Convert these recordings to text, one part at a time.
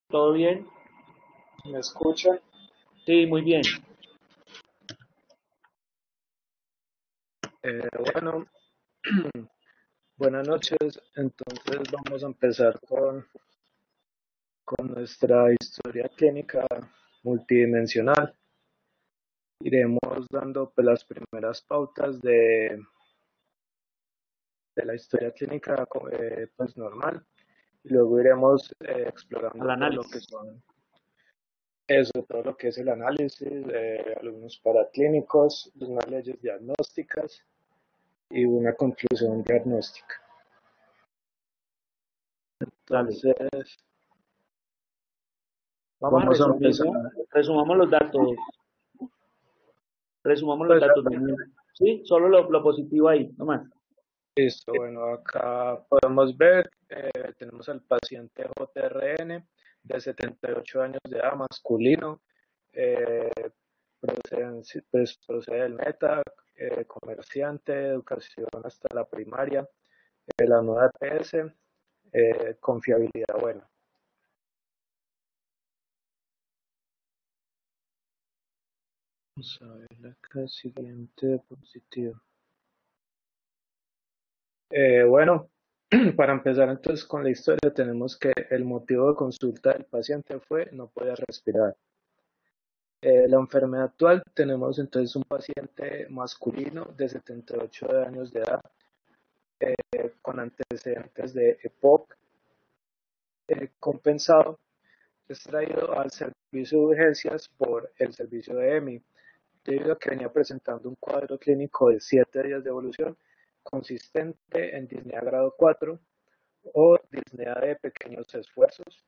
¿Todo bien? ¿Me escuchan? Sí, muy bien. Bueno, buenas noches. Entonces vamos a empezar con nuestra historia clínica multidimensional. Iremos dando pues, las primeras pautas de la historia clínica pues, normal y luego iremos Al explorando todo lo que análisis. son eso, todo lo que es el análisis, algunos paraclínicos, unas leyes diagnósticas y una conclusión diagnóstica. Dale. Entonces, Vamos a vamos a resumir, empezar. ¿no? Resumamos los datos. Resumamos los Pues datos, Daniel. Sí, solo lo positivo ahí, nomás. listo, bueno, acá podemos ver, tenemos al paciente JRN de 78 años de edad, masculino, eh, procede del Meta, comerciante, educación hasta la primaria, la nueva EPS, confiabilidad buena. Vamos a ver acá, siguiente diapositiva. Bueno, para empezar entonces con la historia, tenemos que el motivo de consulta del paciente fue no podía respirar. La enfermedad actual, tenemos entonces un paciente masculino de 78 años de edad con antecedentes de EPOC compensado, extraído al servicio de urgencias por el servicio de EMI, debido a que venía presentando un cuadro clínico de 7 días de evolución consistente en disnea grado 4 o disnea de pequeños esfuerzos,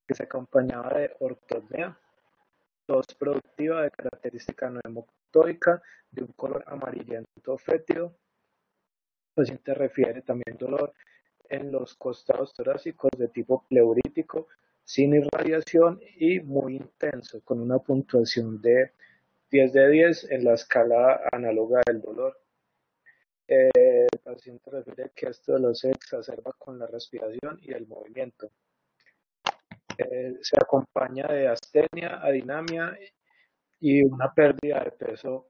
que se acompañaba de ortopnea, tos productiva de característica neumotórica de un color amarillento fétido. El paciente refiere también dolor en los costados torácicos de tipo pleurítico, sin irradiación y muy intenso, con una puntuación de 10 de 10 en la escala análoga del dolor. El paciente refiere que este dolor se exacerba con la respiración y el movimiento. Se acompaña de astenia, adinamia y una pérdida de peso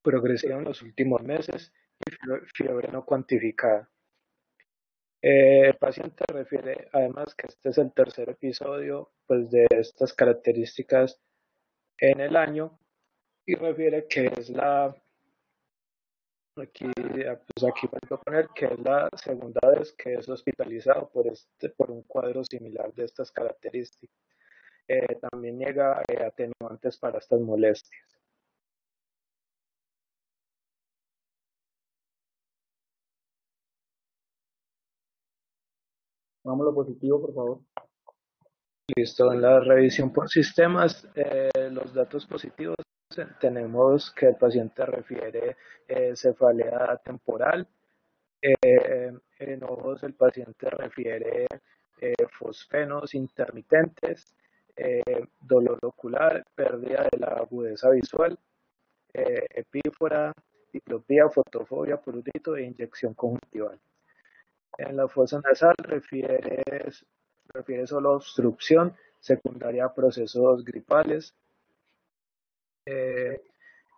progresiva en los últimos meses y fiebre no cuantificada. El paciente refiere además que este es el tercer episodio pues, de estas características en el año y refiere que es aquí puedo poner que es la segunda vez que es hospitalizado por un cuadro similar de estas características. También niega atenuantes para estas molestias. Vamos a lo positivo, por favor. Listo, en la revisión por sistemas, los datos positivos tenemos que el paciente refiere cefalea temporal, en ojos el paciente refiere fosfenos intermitentes, dolor ocular, pérdida de la agudeza visual, epífora, diplopía, fotofobia, prurito e inyección conjuntival. En la fosa nasal refiere solo a obstrucción secundaria a procesos gripales. Eh,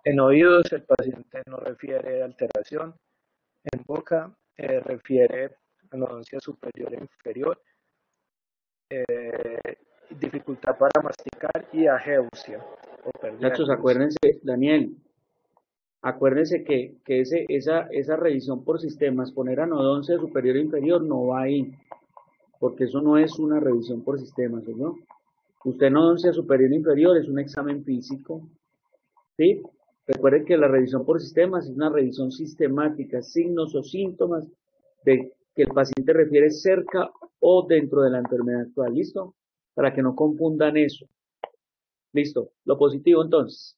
en oídos el paciente no refiere alteración. En boca refiere anodoncia superior e inferior, dificultad para masticar y ageusia o pérdida del Muchachos, gusto. acuérdense, Daniel, acuérdense que esa revisión por sistemas, poner anodoncia superior e inferior, no va ahí, porque eso no es una revisión por sistemas, ¿no? Usted anodoncia superior e inferior es un examen físico, ¿sí? Recuerden que la revisión por sistemas es una revisión sistemática, signos o síntomas de que el paciente refiere cerca o dentro de la enfermedad actual, ¿listo? Para que no confundan eso. Listo. Lo positivo entonces.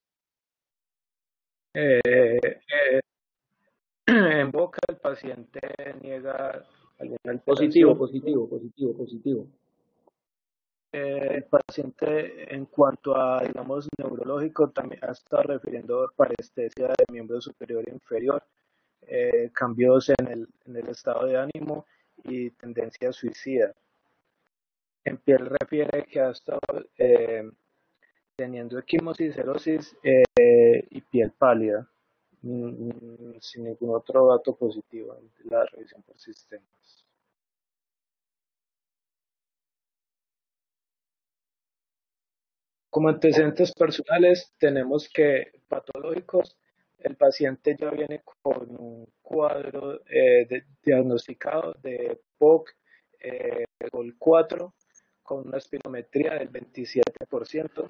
Eh, eh, en boca el paciente niega alguna Positivo, alteración. positivo, positivo, positivo. El paciente en cuanto a, digamos, neurológico también ha estado refiriendo parestesia de miembro superior e inferior, cambios en el estado de ánimo y tendencia suicida. En piel refiere que ha estado teniendo equimosis, cerosis y piel pálida, sin ningún otro dato positivo en la revisión por sistemas. Como antecedentes personales, tenemos que patológicos, el paciente ya viene con un cuadro diagnosticado de POC Gol 4 con una espirometría del 27%,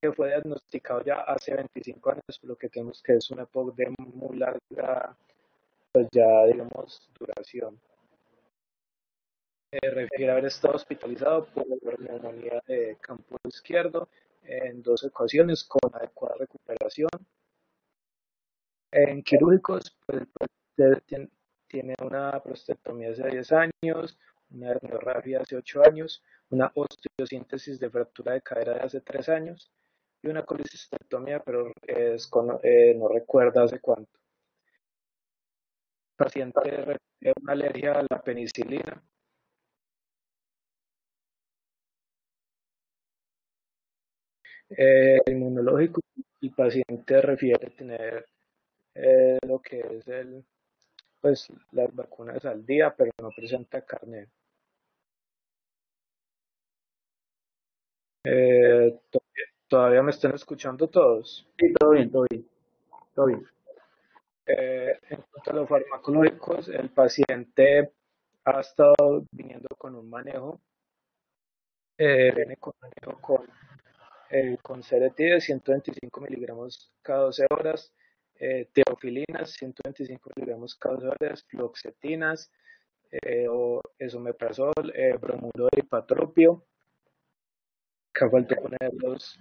que fue diagnosticado ya hace 25 años, lo que tenemos que es una POC de muy larga, pues ya digamos, duración. Refiere haber estado hospitalizado por neumonía de campo izquierdo en 2 ocasiones con adecuada recuperación. En quirúrgicos, pues, tiene una prostatectomía hace 10 años, una herniorrafia hace 8 años, una osteosíntesis de fractura de cadera de hace 3 años y una colecistectomía, pero no recuerda hace cuánto. El paciente tiene una alergia a la penicilina. Inmunológico, el paciente refiere tener lo que es pues, las vacunas al día, pero no presenta carnet. ¿Todavía me están escuchando todos? Sí, todo bien, todo bien, todo bien. En cuanto a los farmacológicos, el paciente ha estado viniendo con un manejo, viene con manejo con Seretide de 125 miligramos cada 12 horas, teofilinas 125 miligramos cada 12 horas, fluoxetinas, o esomeprazol, bromuro de hipatropio, que falta poner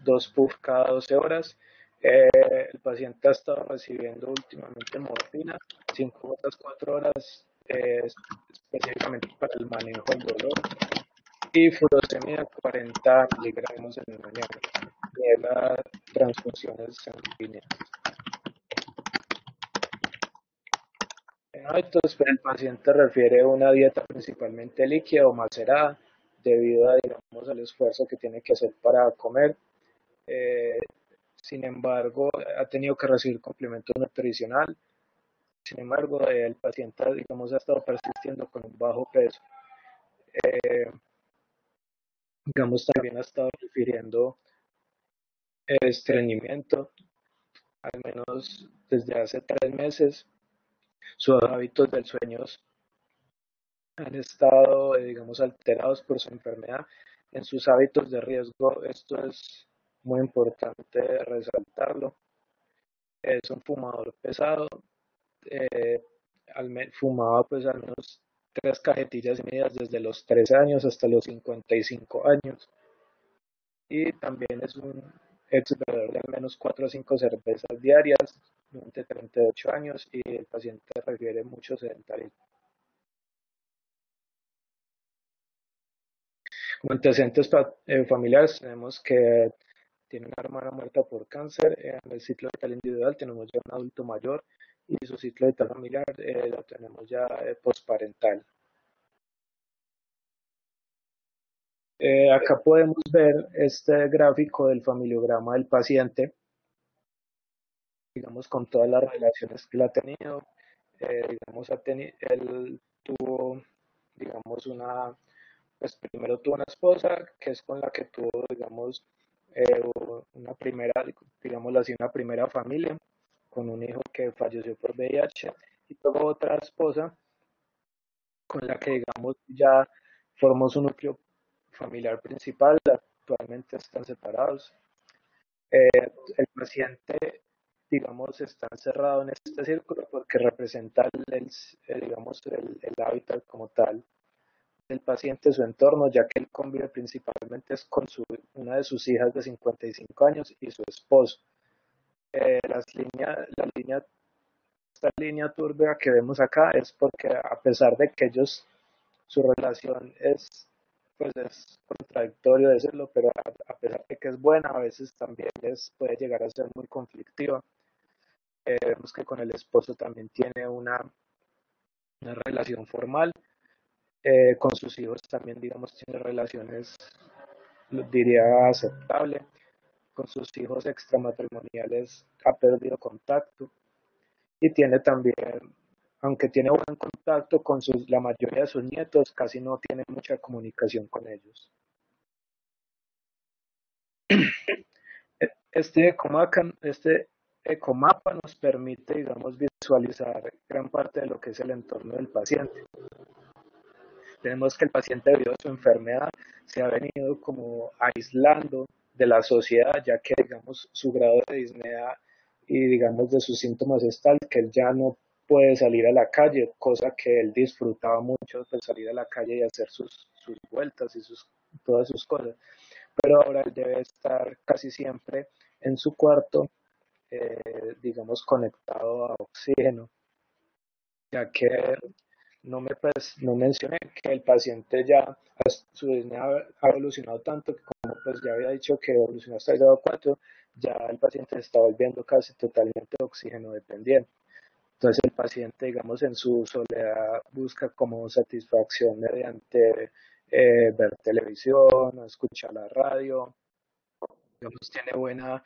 dos puff cada 12 horas. El paciente ha estado recibiendo últimamente morfina, 5 gotas 4 horas, específicamente para el manejo del dolor, y furosemida 40 miligramos en la mañana, de las transfusiones sanguíneas. En hábitos, pues, el paciente refiere una dieta principalmente líquida o macerada, debido a, digamos, al esfuerzo que tiene que hacer para comer. Eh, Sin embargo, ha tenido que recibir complemento nutricional. Sin embargo, el paciente, digamos, ha estado persistiendo con un bajo peso. Eh, digamos, también ha estado refiriendo estreñimiento, al menos desde hace 3 meses. Sus hábitos del sueño han estado, digamos, alterados por su enfermedad. En sus hábitos de riesgo, esto es muy importante resaltarlo. Es un fumador pesado, eh, fumaba pues al menos 3 cajetillas y medias desde los 13 años hasta los 55 años. Y también es un ex bebedor de al menos 4 o 5 cervezas diarias durante 38 años, y el paciente refiere mucho sedentarismo. Como antecedentes familiares tenemos que tiene una hermana muerta por cáncer. En el ciclo vital individual tenemos ya un adulto mayor, y su ciclo vital familiar lo tenemos ya postparental. Acá podemos ver este gráfico del familiograma del paciente, digamos, con todas las relaciones que él ha tenido. Digamos, él tuvo, digamos, pues primero tuvo una esposa, que es con la que tuvo, digamos, una primera, digámoslo así, una primera familia, con un hijo que falleció por VIH, y luego otra esposa con la que, digamos, ya formó su núcleo familiar principal. Actualmente están separados. El paciente, digamos, está encerrado en este círculo porque representa digamos, el hábitat como tal del paciente, su entorno, ya que él convive principalmente es con una de sus hijas de 55 años y su esposo. Esta línea turbia que vemos acá es porque, a pesar de que su relación pues es contradictorio decirlo, pero a pesar de que es buena, a veces también puede llegar a ser muy conflictiva. Vemos que con el esposo también tiene una relación formal. con sus hijos también, digamos, tiene relaciones, diría, aceptable. Con sus hijos extramatrimoniales ha perdido contacto y tiene también, aunque tiene buen contacto con la mayoría de sus nietos, casi no tiene mucha comunicación con ellos. Este ecomapa nos permite, digamos, visualizar gran parte de lo que es el entorno del paciente. Tenemos que el paciente, debido a su enfermedad, se ha venido como aislando de la sociedad, ya que, digamos, su grado de disnea y, digamos, de sus síntomas es tal que él ya no puede salir a la calle, cosa que él disfrutaba mucho, pues salir a la calle y hacer sus vueltas y todas sus cosas. Pero ahora él debe estar casi siempre en su cuarto, digamos, conectado a oxígeno, ya que no mencioné que el paciente ya, su disnea ha evolucionado tanto que, como pues ya había dicho que evolucionó hasta el grado 4, ya el paciente se está volviendo casi totalmente oxígeno dependiente. Entonces el paciente, digamos, en su soledad busca como satisfacción mediante ver televisión, escuchar la radio, digamos, tiene buena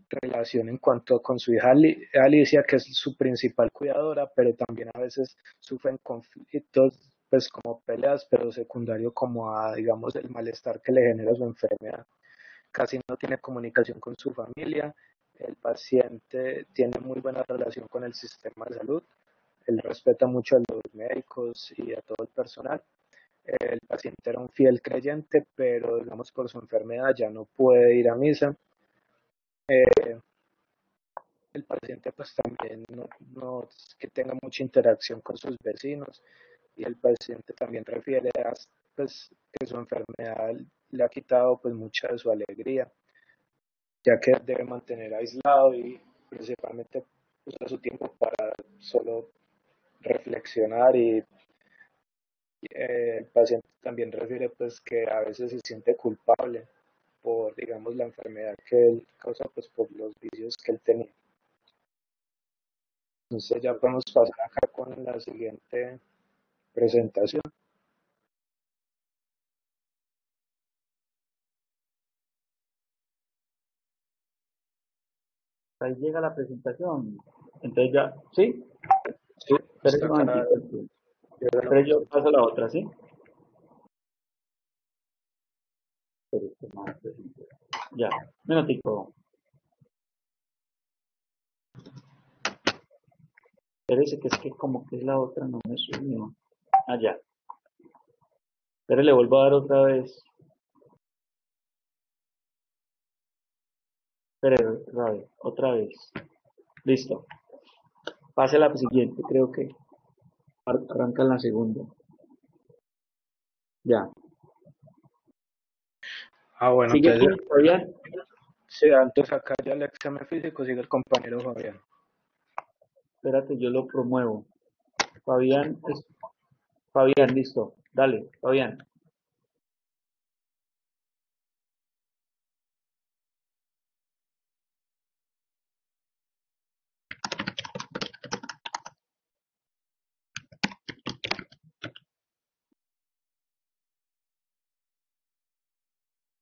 relación en cuanto con su hija Alicia, que es su principal cuidadora, pero también a veces sufren conflictos, pues como peleas, pero secundario como a, digamos, el malestar que le genera su enfermedad. Casi no tiene comunicación con su familia, el paciente tiene muy buena relación con el sistema de salud, él respeta mucho a los médicos y a todo el personal. El paciente era un fiel creyente, pero digamos por su enfermedad ya no puede ir a misa. El paciente pues también no es que tenga mucha interacción con sus vecinos y el paciente también refiere a pues, que su enfermedad le ha quitado pues mucha de su alegría, ya que debe mantener aislado y principalmente usa su tiempo para solo reflexionar y el paciente también refiere pues que a veces se siente culpable por, digamos, la enfermedad que él causa pues por los vicios que él tenía. Entonces ya podemos pasar acá con la siguiente presentación. Ahí llega la presentación. Entonces ya, ¿sí? Sí, Espera está un acá. momentito. Espera, yo paso a la otra, ¿sí? Ya, un minutico. Espérese que es que como que es la otra, no me subió. Ah, ya. Espere, le vuelvo a dar otra vez. Espere, otra vez. Listo. Pase a la siguiente, creo que arranca en la segunda. Ya. Bueno, ¿Sigue entonces, aquí, Fabián? sí, antes acá ya el examen físico sigue el compañero Fabián. Espérate, yo lo promuevo. Fabián, listo. Dale, Fabián.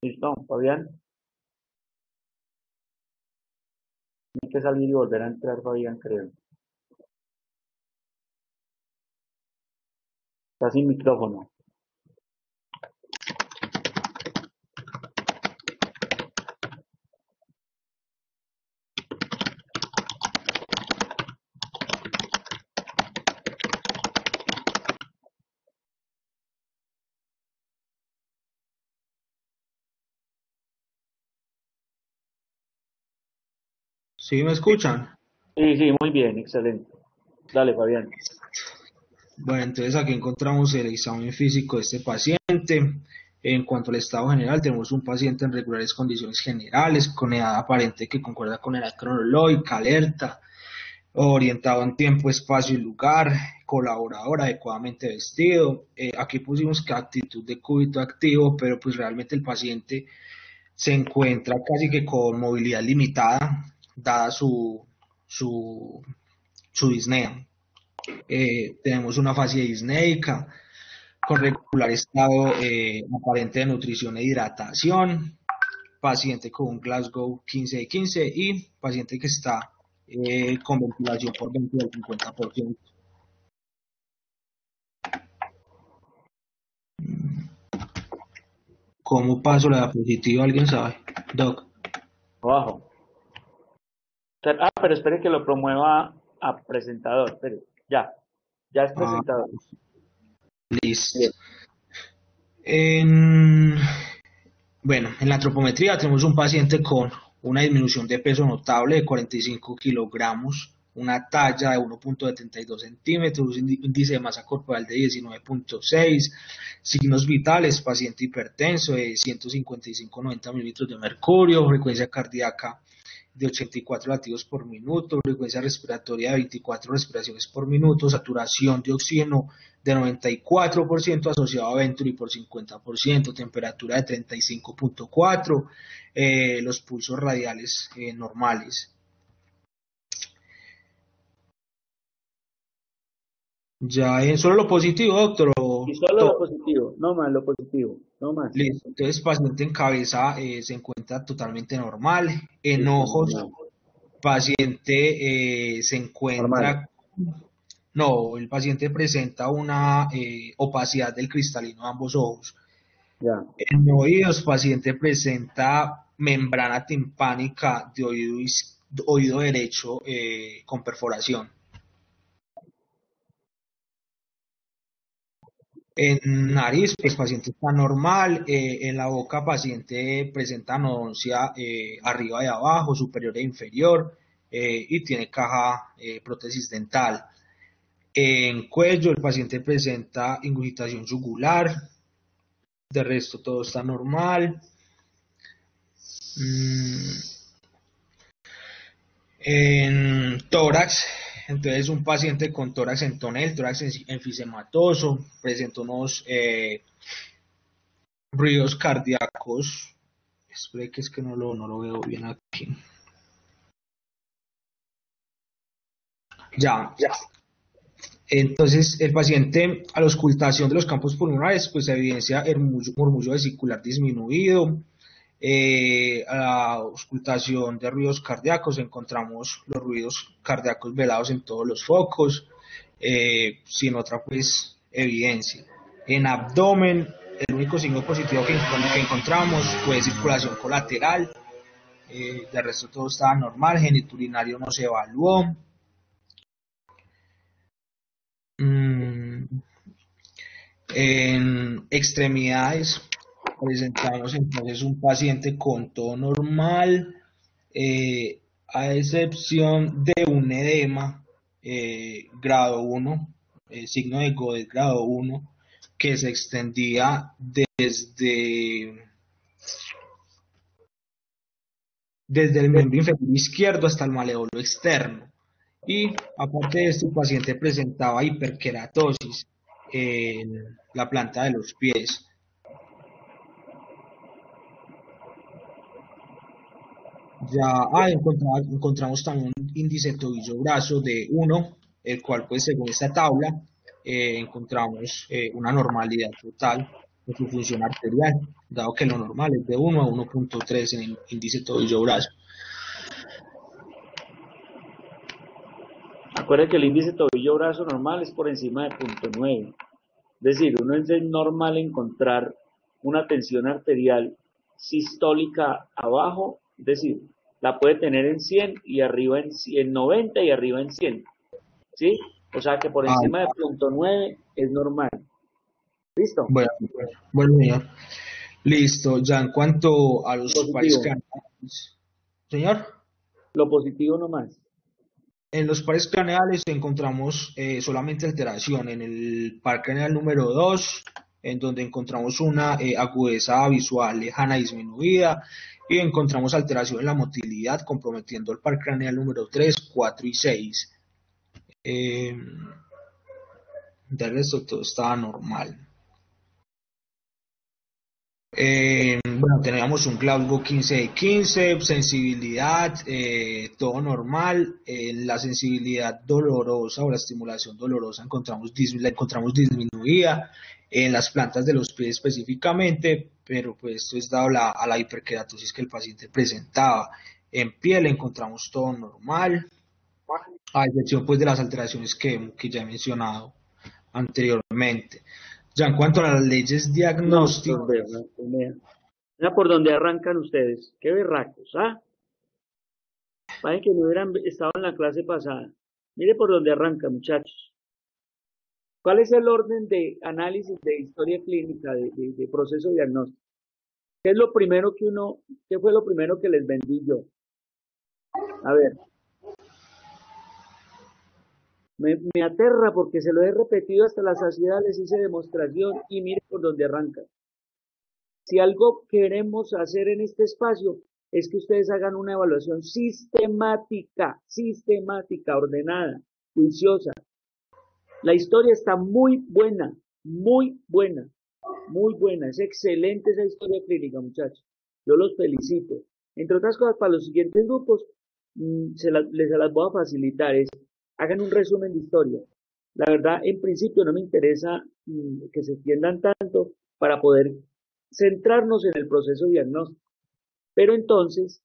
Listo, Fabián. Hay que salir y volver a entrar, Fabián, creo. Está sin micrófono. ¿Sí me escuchan? Sí, sí, muy bien, excelente. Dale, Fabián. Bueno, entonces aquí encontramos el examen físico de este paciente. En cuanto al estado general, tenemos un paciente en regulares condiciones generales, con edad aparente que concuerda con edad cronológica, alerta, orientado en tiempo, espacio y lugar, colaborador, adecuadamente vestido. Aquí pusimos que actitud de cúbito activo, pero pues realmente el paciente se encuentra casi que con movilidad limitada, dada su disnea. Tenemos una fascia disneica con regular estado aparente de nutrición e hidratación, paciente con un Glasgow 15 de 15 y paciente que está con ventilación por 20 del 50%. ¿Cómo paso la diapositiva? ¿Alguien sabe? Doc. Abajo. Pero espere que lo promueva a presentador. Espere. Ya es presentador. Listo. Bien. Bueno, en la antropometría tenemos un paciente con una disminución de peso notable de 45 kilogramos, una talla de 1.72 centímetros, un índice de masa corporal de 19.6, signos vitales, paciente hipertenso de 155-90 mililitros de mercurio, frecuencia cardíaca de 84 latidos por minuto, frecuencia respiratoria de 24 respiraciones por minuto, saturación de oxígeno de 94% asociado a Venturi por 50%, temperatura de 35.4, los pulsos radiales normales. Ya solo lo positivo, doctor. Y solo lo positivo, no más lo positivo, no más. Listo. Entonces, paciente en cabeza se encuentra totalmente normal. En Listo, ojos, normal. paciente se encuentra. No, el paciente presenta una opacidad del cristalino de ambos ojos. Ya. En oídos, paciente presenta membrana timpánica de oído derecho con perforación. En nariz, pues paciente está normal. En la boca, paciente presenta anodoncia arriba y abajo, superior e inferior, y tiene caja prótesis dental. En cuello, el paciente presenta ingurgitación jugular. De resto, todo está normal. En tórax, entonces un paciente con tórax en tonel, tórax enfisematoso, presenta unos ruidos cardíacos. Espere que es que no lo veo bien aquí. Ya. Entonces, el paciente a la auscultación de los campos pulmonares, pues evidencia el murmullo vesicular disminuido. A la auscultación de ruidos cardíacos encontramos los ruidos cardíacos velados en todos los focos, sin otra pues evidencia. En abdomen, el único signo positivo que encontramos fue circulación colateral, de resto todo estaba normal, geniturinario no se evaluó. En extremidades presentamos entonces un paciente con todo normal, a excepción de un edema grado 1, signo de Godet grado 1, que se extendía desde el miembro inferior izquierdo hasta el maléolo externo. Y aparte de esto, el paciente presentaba hiperkeratosis en la planta de los pies. Ya encontramos también un índice tobillo-brazo de 1, el cual pues según esta tabla encontramos una normalidad total de su función arterial, dado que lo normal es de 1 a 1.3 en el índice tobillo-brazo. Acuérdense que el índice tobillo-brazo normal es por encima de 0.9. Es decir, uno es normal encontrar una tensión arterial sistólica abajo, es decir, la puede tener en 100 y arriba en 90 y arriba en 100. ¿Sí? O sea que por encima de 0.9 es normal. ¿Listo? Bueno, señor. Listo. Ya en cuanto a los pares craneales. Señor. Lo positivo nomás. En los pares craneales encontramos solamente alteración en el par craneal número 2, en donde encontramos una agudeza visual lejana disminuida, y encontramos alteración en la motilidad, comprometiendo el par craneal número 3, 4 y 6. De resto todo estaba normal. Bueno, teníamos un Glasgow 15 de 15, sensibilidad, todo normal. La sensibilidad dolorosa o la estimulación dolorosa la encontramos disminuida en las plantas de los pies específicamente, pero pues esto es dado a la hiperkeratosis que el paciente presentaba. En piel encontramos todo normal, a excepción pues de las alteraciones que ya he mencionado anteriormente. Ya en cuanto a las leyes No, diagnósticas, mira por dónde arrancan ustedes. Qué berracos, ¿ah? Parece que no hubieran estado en la clase pasada. Mire por dónde arranca, muchachos. ¿Cuál es el orden de análisis de historia clínica, de proceso diagnóstico? ¿Qué es lo primero qué fue lo primero que les vendí yo? A ver. Me aterra porque se lo he repetido hasta la saciedad, les hice demostración y mire por dónde arranca. Si algo queremos hacer en este espacio es que ustedes hagan una evaluación sistemática, ordenada, juiciosa. La historia está muy buena, muy buena, muy buena. Es excelente esa historia clínica, muchachos. Yo los felicito. Entre otras cosas, para los siguientes grupos, se las voy a facilitar. Hagan un resumen de historia. La verdad, en principio no me interesa que se extiendan tanto para poder centrarnos en el proceso diagnóstico. Pero entonces,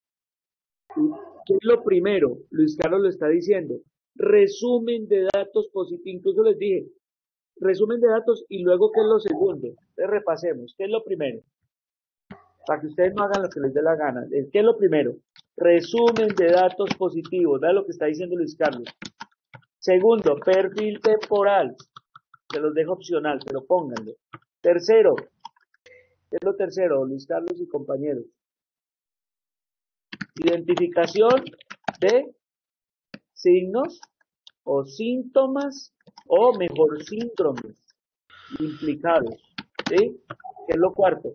¿qué es lo primero? Luis Carlos lo está diciendo. Resumen de datos positivos. Incluso les dije, resumen de datos y luego ¿qué es lo segundo? Entonces repasemos. ¿Qué es lo primero? Para que ustedes no hagan lo que les dé la gana. ¿Qué es lo primero? Resumen de datos positivos. Da lo que está diciendo Luis Carlos. Segundo, perfil temporal. Se los dejo opcional, pero pónganlo. Tercero, ¿qué es lo tercero, Luis Carlos y compañeros? Identificación de signos o síntomas o mejor síndromes implicados. ¿Sí? ¿Qué es lo cuarto?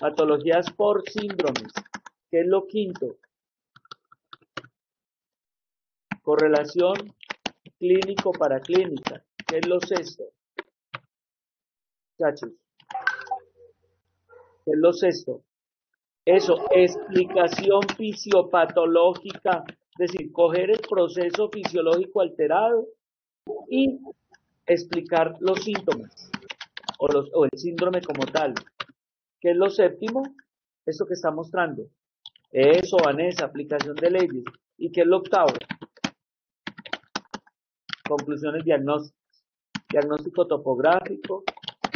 Patologías por síndromes. ¿Qué es lo quinto? Correlación clínico para clínica. ¿Qué es lo sexto? Muchachos. ¿Qué es lo sexto? Eso, explicación fisiopatológica, es decir, coger el proceso fisiológico alterado y explicar los síntomas o el síndrome como tal. ¿Qué es lo séptimo? Esto que está mostrando. Eso, Vanessa, aplicación de leyes. ¿Y qué es lo octavo? Conclusiones diagnósticas. Diagnóstico topográfico,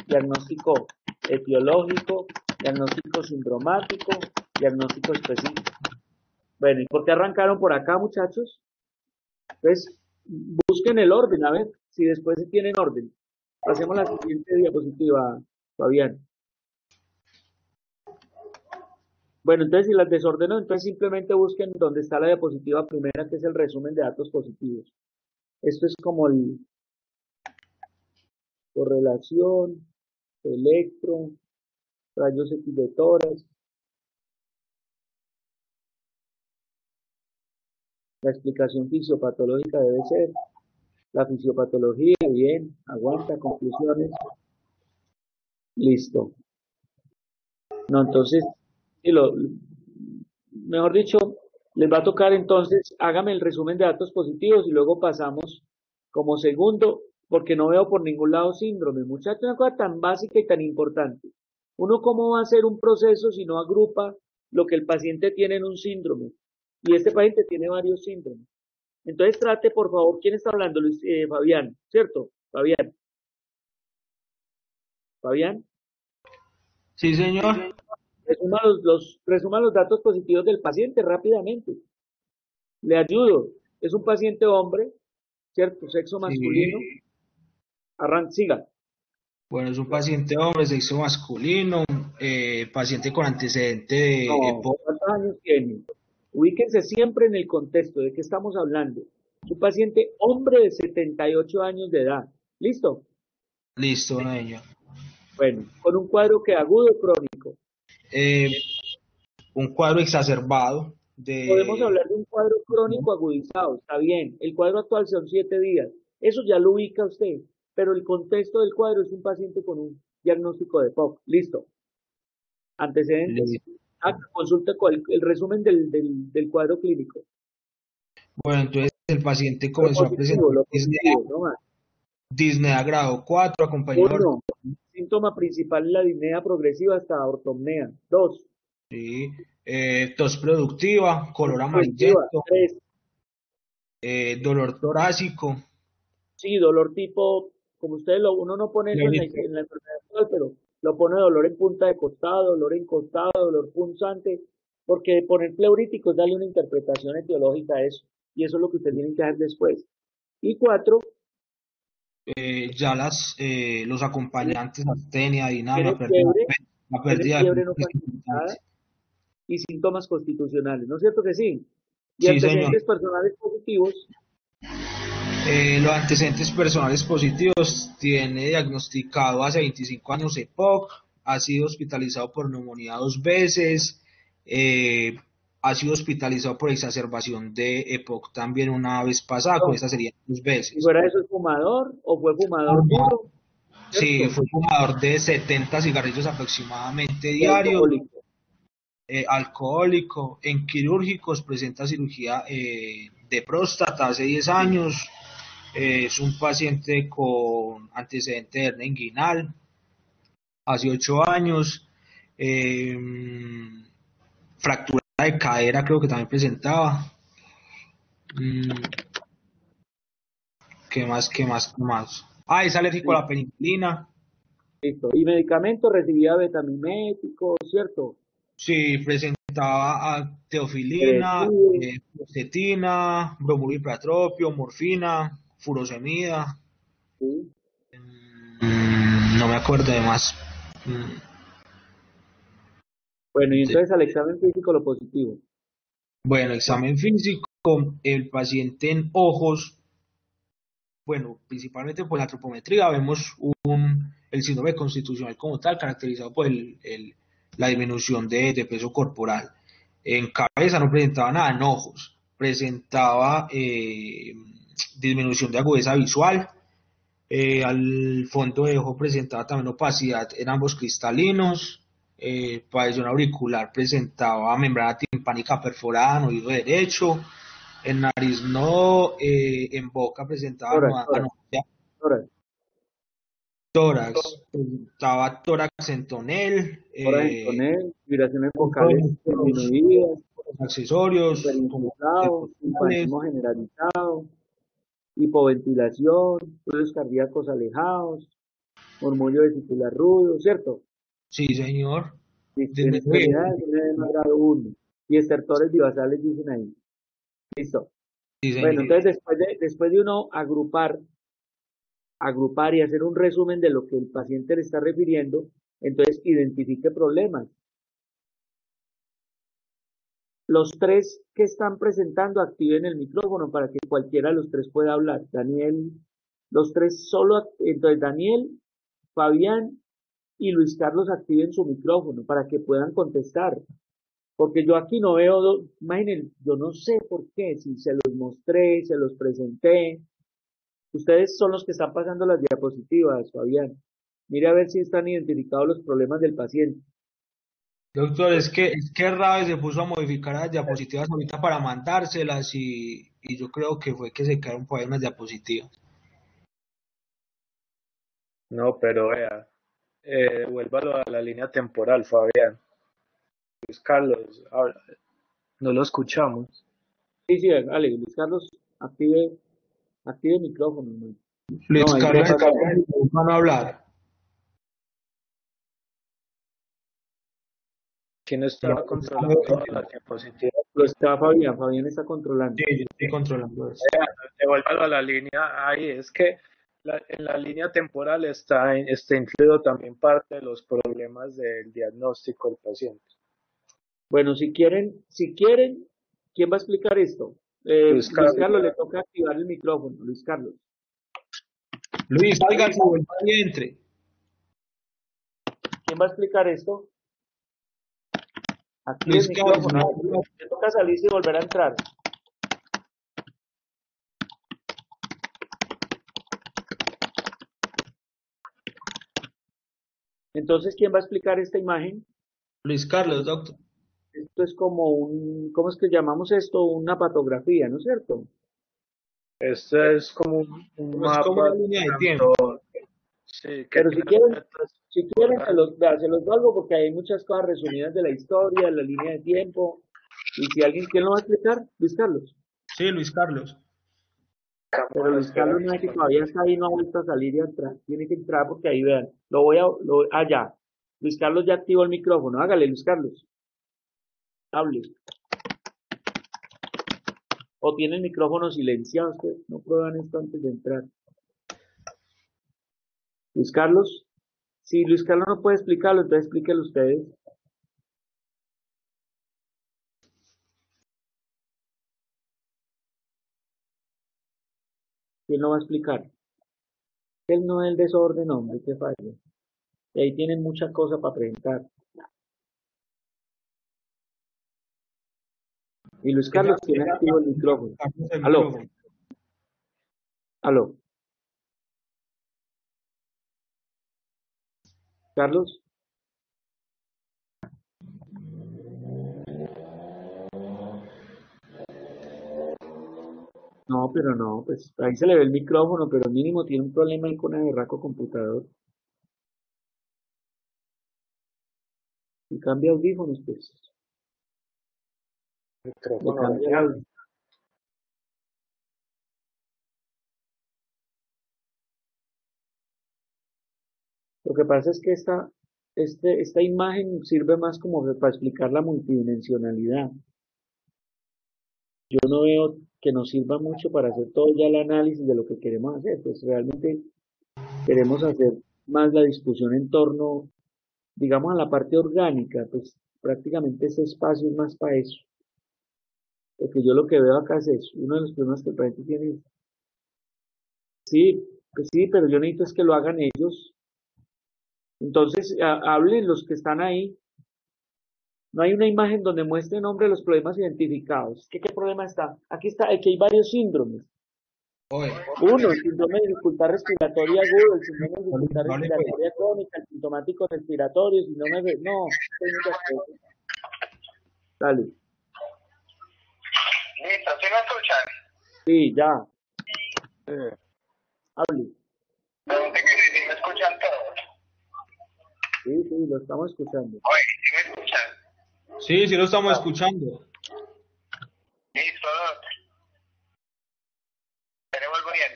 diagnóstico etiológico, diagnóstico sindromático, diagnóstico específico. Bueno, ¿y por qué arrancaron por acá, muchachos? Pues busquen el orden, a ver si después tienen orden. Pasemos a la siguiente diapositiva, Fabián. Bueno, entonces si las desordeno, entonces simplemente busquen donde está la diapositiva primera, que es el resumen de datos positivos. Esto es como el correlación, electro, rayos X de tórax, la explicación fisiopatológica debe ser, la fisiopatología, bien, aguanta, conclusiones, listo. No, entonces, mejor dicho, les va a tocar entonces, hágame el resumen de datos positivos y luego pasamos como segundo, porque no veo por ningún lado síndrome. Muchachos, una cosa tan básica y tan importante. Uno cómo va a hacer un proceso si no agrupa lo que el paciente tiene en un síndrome. Y este paciente tiene varios síndromes. Entonces trate, por favor, ¿quién está hablando? Fabián, ¿cierto? Fabián. ¿Fabián? Sí, señor. Resuma los datos positivos del paciente rápidamente. Le ayudo. Es un paciente hombre, ¿cierto? Sexo masculino. Sí. Siga. Bueno, es un paciente hombre, sexo masculino, paciente con antecedente de ¿cuántos años tiene? Ubíquense siempre en el contexto de qué estamos hablando. Un paciente hombre de 78 años de edad. ¿Listo? Listo, señor. Bueno, con un cuadro que agudo o crónico. Un cuadro exacerbado. Podemos hablar de un cuadro crónico agudizado, está bien. El cuadro actual son 7 días. Eso ya lo ubica usted. Pero el contexto del cuadro es un paciente con un diagnóstico de POC. Listo. Antecedentes. Le- Consulta el resumen del cuadro clínico. Bueno, entonces el paciente comenzó a presentar Lo positivo, no más. disnea grado 4 acompañado de Uno, síntoma principal la disnea progresiva hasta ortopnea. Dos, sí, tos productiva, color progresiva. amarillento, Tres, dolor torácico, sí, dolor tipo, como ustedes uno no pone eso pleurito. en la enfermedad actual, pero lo pone dolor en punta de costado, dolor en costado, dolor punzante, porque poner pleurítico es darle una interpretación etiológica a eso, y eso es lo que ustedes tienen que hacer después. Y cuatro, Ya los acompañantes, astenia, tiene dinamia, fiebre, la tiene pérdida de fiebre peso no es importante. cuantificada y síntomas constitucionales, ¿no es cierto que sí? Y Sí, señor. antecedentes personales positivos, Los antecedentes personales positivos tiene diagnosticado hace 25 años EPOC, ha sido hospitalizado por neumonía 2 veces, ha sido hospitalizado por exacerbación de EPOC también una vez pasada, con no, esta serían 2 si veces. fuera eso es fumador o fue fumador duro, Sí, ¿cierto? fue fumador de 70 cigarrillos aproximadamente Y diarios, alcohólico. alcohólico, en quirúrgicos, presenta cirugía de próstata hace 10 años, es un paciente con antecedente de hernia inguinal, hace 8 años, eh, fractura de cadera creo que también presentaba. Mm, ¿Qué más? ¿Qué más? ¿Qué más? Ah, es alérgico a Sí, la penicilina. listo. Y medicamentos recibía betamiméticos, ¿cierto? Sí, presentaba teofilina, Perecibe, fluoxetina, bromuro hipratropio, morfina, furosemida. ¿sí? No me acuerdo de más. Mm, Bueno, y de- entonces al examen físico lo positivo. Bueno, examen físico, el paciente en ojos, bueno, principalmente por la tropometría, vemos el síndrome constitucional como tal, caracterizado por la disminución de peso corporal. En cabeza no presentaba nada, en ojos presentaba disminución de agudeza visual, al fondo de ojo presentaba también opacidad en ambos cristalinos, padeció auricular presentaba membrana timpánica perforada en oído derecho, en nariz no, en boca presentaba Tórax, tórax, anorexia, tórax, tórax, presentaba tórax en tonel, tórax en tonel, vibraciones punto de vocales músculos, disminuidas, accesorios como hiperinflado, abdominales. simpatismo generalizado, hipoventilación, ruidos cardíacos alejados, murmullo vesicular rudo, ¿cierto? Sí, señor. Listo. En Desde luego. extremidades, un edema grado 1. Y estertores bivasales dicen ahí. Listo. Sí, Bueno, señor. entonces después de uno agrupar y hacer un resumen de lo que el paciente le está refiriendo, entonces identifique problemas. Los tres que están presentando activen el micrófono para que cualquiera de los tres pueda hablar. Daniel, los tres solo, entonces Daniel, Fabián y Luis Carlos activen su micrófono para que puedan contestar. Porque yo aquí no veo, imaginen, yo no sé por qué, si se los mostré, se los presenté. Ustedes son los que están pasando las diapositivas, Fabián. Mire a ver si están identificados los problemas del paciente. Doctor, es que Rabe se puso a modificar las diapositivas ahorita para mandárselas y yo creo que fue que se quedaron por ahí unas diapositivas. No, pero vea, vuélvalo a la línea temporal, Fabián. Luis Carlos, no lo escuchamos. Sí, sí, dale, Luis Carlos, active el micrófono. ¿No? Luis No, ahí ya Carlos, pasó. van a hablar. ¿Quién Ya, estaba pues, controlando la diapositiva? Lo está Fabián, Fabián está controlando. sí, yo estoy controlando eso. Devuélvalo a la línea ahí. Es que en la línea temporal está incluido también parte de los problemas del diagnóstico del paciente. Bueno, si quieren, ¿quién va a explicar esto? Luis Luis Carlos, Carlos, le toca activar el micrófono, Luis Carlos. Luis, sálgase, vuelva y entre. ¿Quién va a explicar esto? Active el Luis Carlos, micrófono. Le toca salirse y volver a entrar. Entonces, ¿quién va a explicar esta imagen? Luis Carlos, doctor. Esto es como ¿cómo es que llamamos esto? Una patografía, ¿no es cierto? Esto es como un Es como mapa una línea de tanto, tiempo. sí, que Pero tiene aspectos si quieren geográficos. se los valgo porque hay muchas cosas resumidas de la historia, de la línea de tiempo. Y si alguien, ¿quién lo va a explicar? Luis Carlos. Sí, Luis Carlos. Estamos a Pero la Luis espera Carlos de no es que esto. todavía está ahí, no ha vuelto a salir y a entrar. Tiene que entrar porque ahí vean. Ya. Luis Carlos ya activó el micrófono. Hágale, Luis Carlos. Hable. O tiene el micrófono silenciado. Ustedes no prueban esto antes de entrar. Luis Carlos. Si Luis Carlos no puede explicarlo, entonces explíquelo ustedes. ¿Quién lo va a explicar? Él no es el desorden, hombre, qué falla. Y ahí tienen mucha cosa para presentar. Y Luis Deja Carlos tiene activo el micrófono. el Aló, micrófono. aló. Carlos. No, pero no, pues ahí se le ve el micrófono, pero mínimo tiene un problema ahí con el berraco computador. Y cambia audífonos, pues. Le Micrófono cambia dañado. audio. Lo que pasa es que esta imagen sirve más como para explicar la multidimensionalidad. Yo no veo que nos sirva mucho para hacer todo ya el análisis de lo que queremos hacer. Pues realmente queremos hacer más la discusión en torno, digamos, a la parte orgánica. Pues prácticamente ese espacio es más para eso. Porque yo lo que veo acá es eso. Uno de los problemas que el paciente tiene es, sí, pues sí, pero yo necesito es que lo hagan ellos. Entonces, hablen los que están ahí. No hay una imagen donde muestre nombre de los problemas identificados. ¿Qué problema está? Aquí hay varios síndromes. Oye, Uno, el síndrome de dificultad respiratoria aguda, el síndrome de dificultad vale, pues. respiratoria crónica, el sintomático respiratorio, no, hay muchas cosas. Dale. Listo, ¿sí me escuchan? Sí, ya, Sí. hable. Pregunté que si me escuchan todos. Sí, lo estamos escuchando. Oye, ¿sí me escuchan? Sí, sí lo estamos escuchando. Listo, tenemos bien.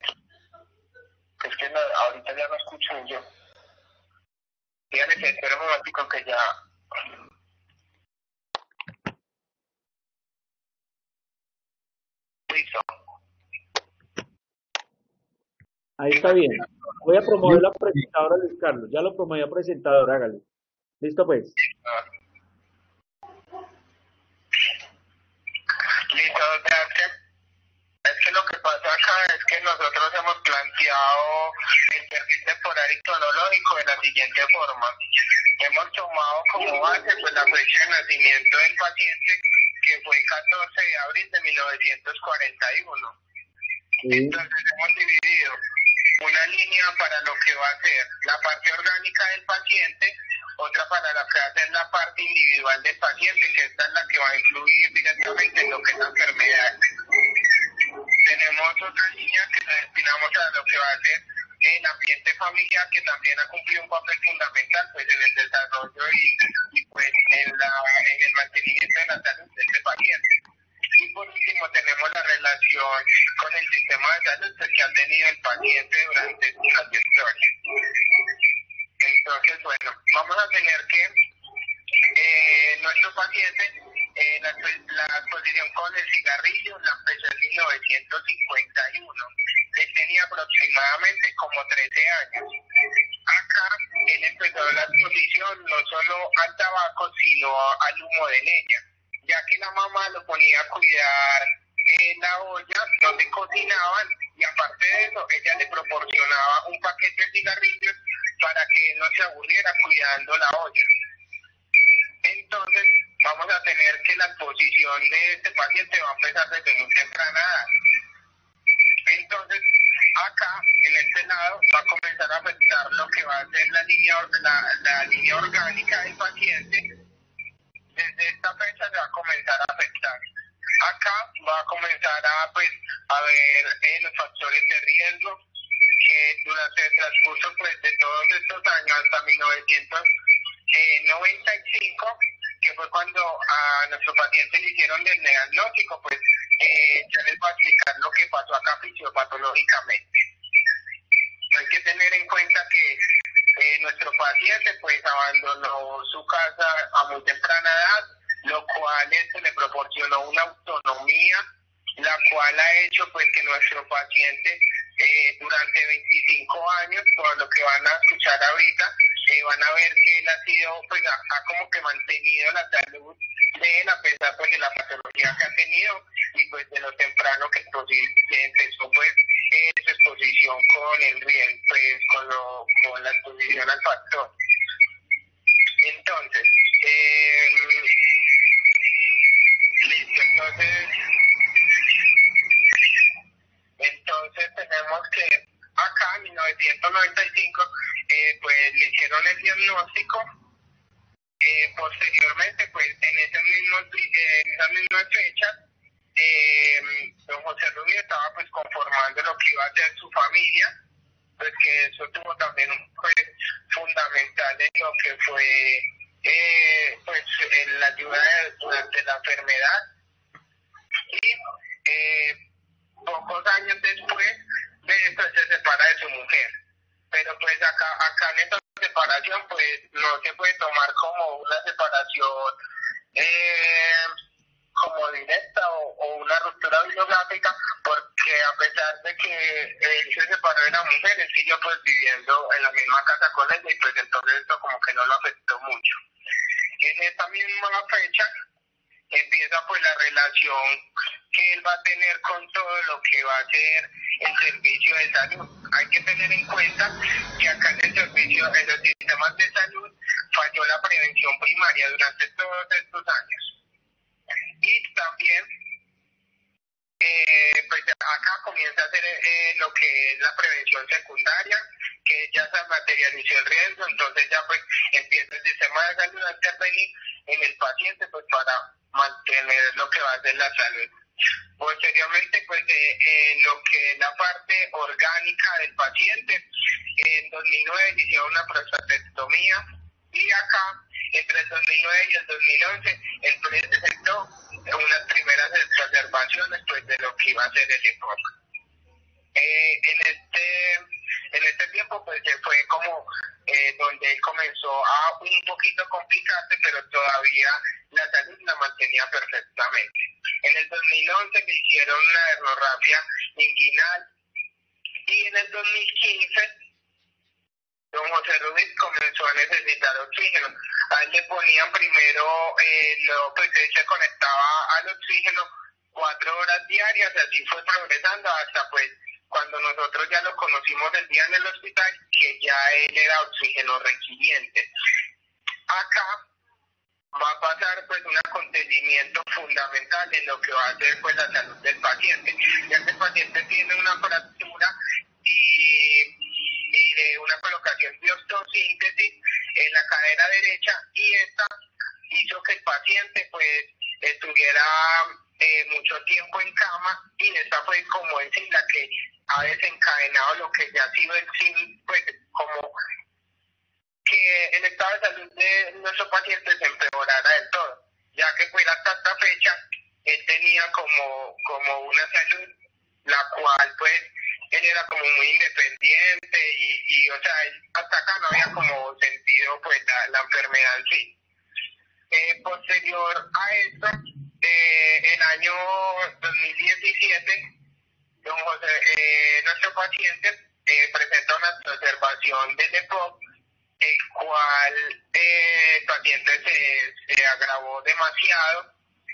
Es que no, ahorita ya no escucho yo. Díganle que espera un momentico que ya... Listo. Ahí está bien. Voy a promover la presentadora Luis Carlos. Ya lo promoví a presentador, hágale. Listo pues. Listo, gracias. Es que lo que pasa acá es que nosotros hemos planteado el perfil temporal y cronológico de la siguiente forma. Hemos tomado como base pues, la fecha de nacimiento del paciente, que fue el 14 de abril de 1941. Sí. Entonces hemos dividido una línea para lo que va a ser la parte orgánica del paciente, otra para la que va a ser la parte individual del paciente, que esta es la que va a influir directamente en lo que es la enfermedad. Tenemos otra línea que nos destinamos a lo que va a ser el ambiente familiar, que también ha cumplido un papel fundamental pues en el desarrollo y pues en el mantenimiento de la salud de este paciente. Y por último tenemos la relación con el sistema de salud que ha tenido el paciente durante su trayectoria. Entonces, bueno, vamos a tener que nuestro paciente, la exposición con el cigarrillo la empezó en 1951. Él tenía aproximadamente como 13 años. Acá él empezó la exposición no solo al tabaco, sino al humo de leña, ya que la mamá lo ponía a cuidar la olla donde cocinaban, y aparte de eso, ella le proporcionaba un paquete de cigarrillos para que él no se aburriera cuidando la olla. Entonces, vamos a tener que la exposición de este paciente va a empezar desde muy temprana edad. Entonces, acá, en este lado, va a comenzar a afectar lo que va a ser la línea orgánica del paciente, desde esta fecha se va a comenzar a afectar. Acá va a comenzar a, pues, a ver los factores de riesgo que durante el transcurso, pues, de todos estos años hasta 1995, que fue cuando a nuestro paciente le hicieron el diagnóstico, pues ya les voy a explicar lo que pasó acá fisiopatológicamente. Hay que tener en cuenta que nuestro paciente pues abandonó su casa a muy temprana edad, lo cual se le proporcionó una autonomía, la cual ha hecho pues que nuestro paciente durante 25 años, por lo que van a escuchar ahorita, van a ver que él ha sido, pues ha como que mantenido la salud de él a pesar pues de la patología que ha tenido y pues de lo temprano que empezó pues su exposición con el riesgo, pues con la exposición al factor. Entonces, listo, entonces tenemos que acá en 1995 pues le hicieron el diagnóstico. Posteriormente pues en esas mismas fechas don José Rubio estaba pues conformando lo que iba a ser su familia, pues que eso tuvo también un pues fundamental en lo que fue pues la ayuda durante la enfermedad. Y pocos años después de esto se separa de su mujer, pero pues acá en esta separación pues no se puede tomar como una separación como directa o una ruptura biográfica, porque a pesar de que él se separó de la mujer, él siguió pues viviendo en la misma casa con ella y pues entonces esto como que no lo afectó mucho. En esta misma fecha empieza pues la relación que él va a tener con todo lo que va a ser el servicio de salud. Hay que tener en cuenta que acá en los sistemas de salud falló la prevención primaria durante todos estos años. Y también pues acá comienza a hacer lo que es la prevención secundaria, que ya se materializó el riesgo, entonces ya pues empieza el sistema de salud a intervenir en el paciente pues para mantener lo que va a ser la salud. Posteriormente pues lo que es la parte orgánica del paciente, en 2009 hicieron una prostatectomía y acá entre el 2009 y el 2011 él presentó unas primeras exacerbaciones pues de lo que iba a ser el EPOC. En este tiempo pues se fue como donde él comenzó a un poquito complicarse, pero todavía la salud la mantenía perfectamente. En el 2011 le hicieron una dermorrafia inguinal y en el 2015 don José Rubio comenzó a necesitar oxígeno. A él le ponían primero, pues él se conectaba al oxígeno 4 horas diarias, así fue progresando hasta pues cuando nosotros ya lo conocimos el día en el hospital, que ya él era oxígeno requiriente. Acá va a pasar pues un acontecimiento fundamental en lo que va a ser pues la salud del paciente, ya que el paciente tiene una fractura y de una colocación de osteosíntesis en la cadera derecha, y esta hizo que el paciente pues estuviera mucho tiempo en cama, y esta fue como decir la que ha desencadenado lo que ya ha sido el pues como que el estado de salud de nuestro paciente se empeorara del todo, ya que pues hasta esta fecha él tenía como una salud la cual pues él era como muy independiente y o sea, hasta acá no había como sentido pues la enfermedad en sí. Posterior a esto, el año 2017, don José, nuestro paciente presenta una exacerbación del EPOC, el cual el paciente se agravó demasiado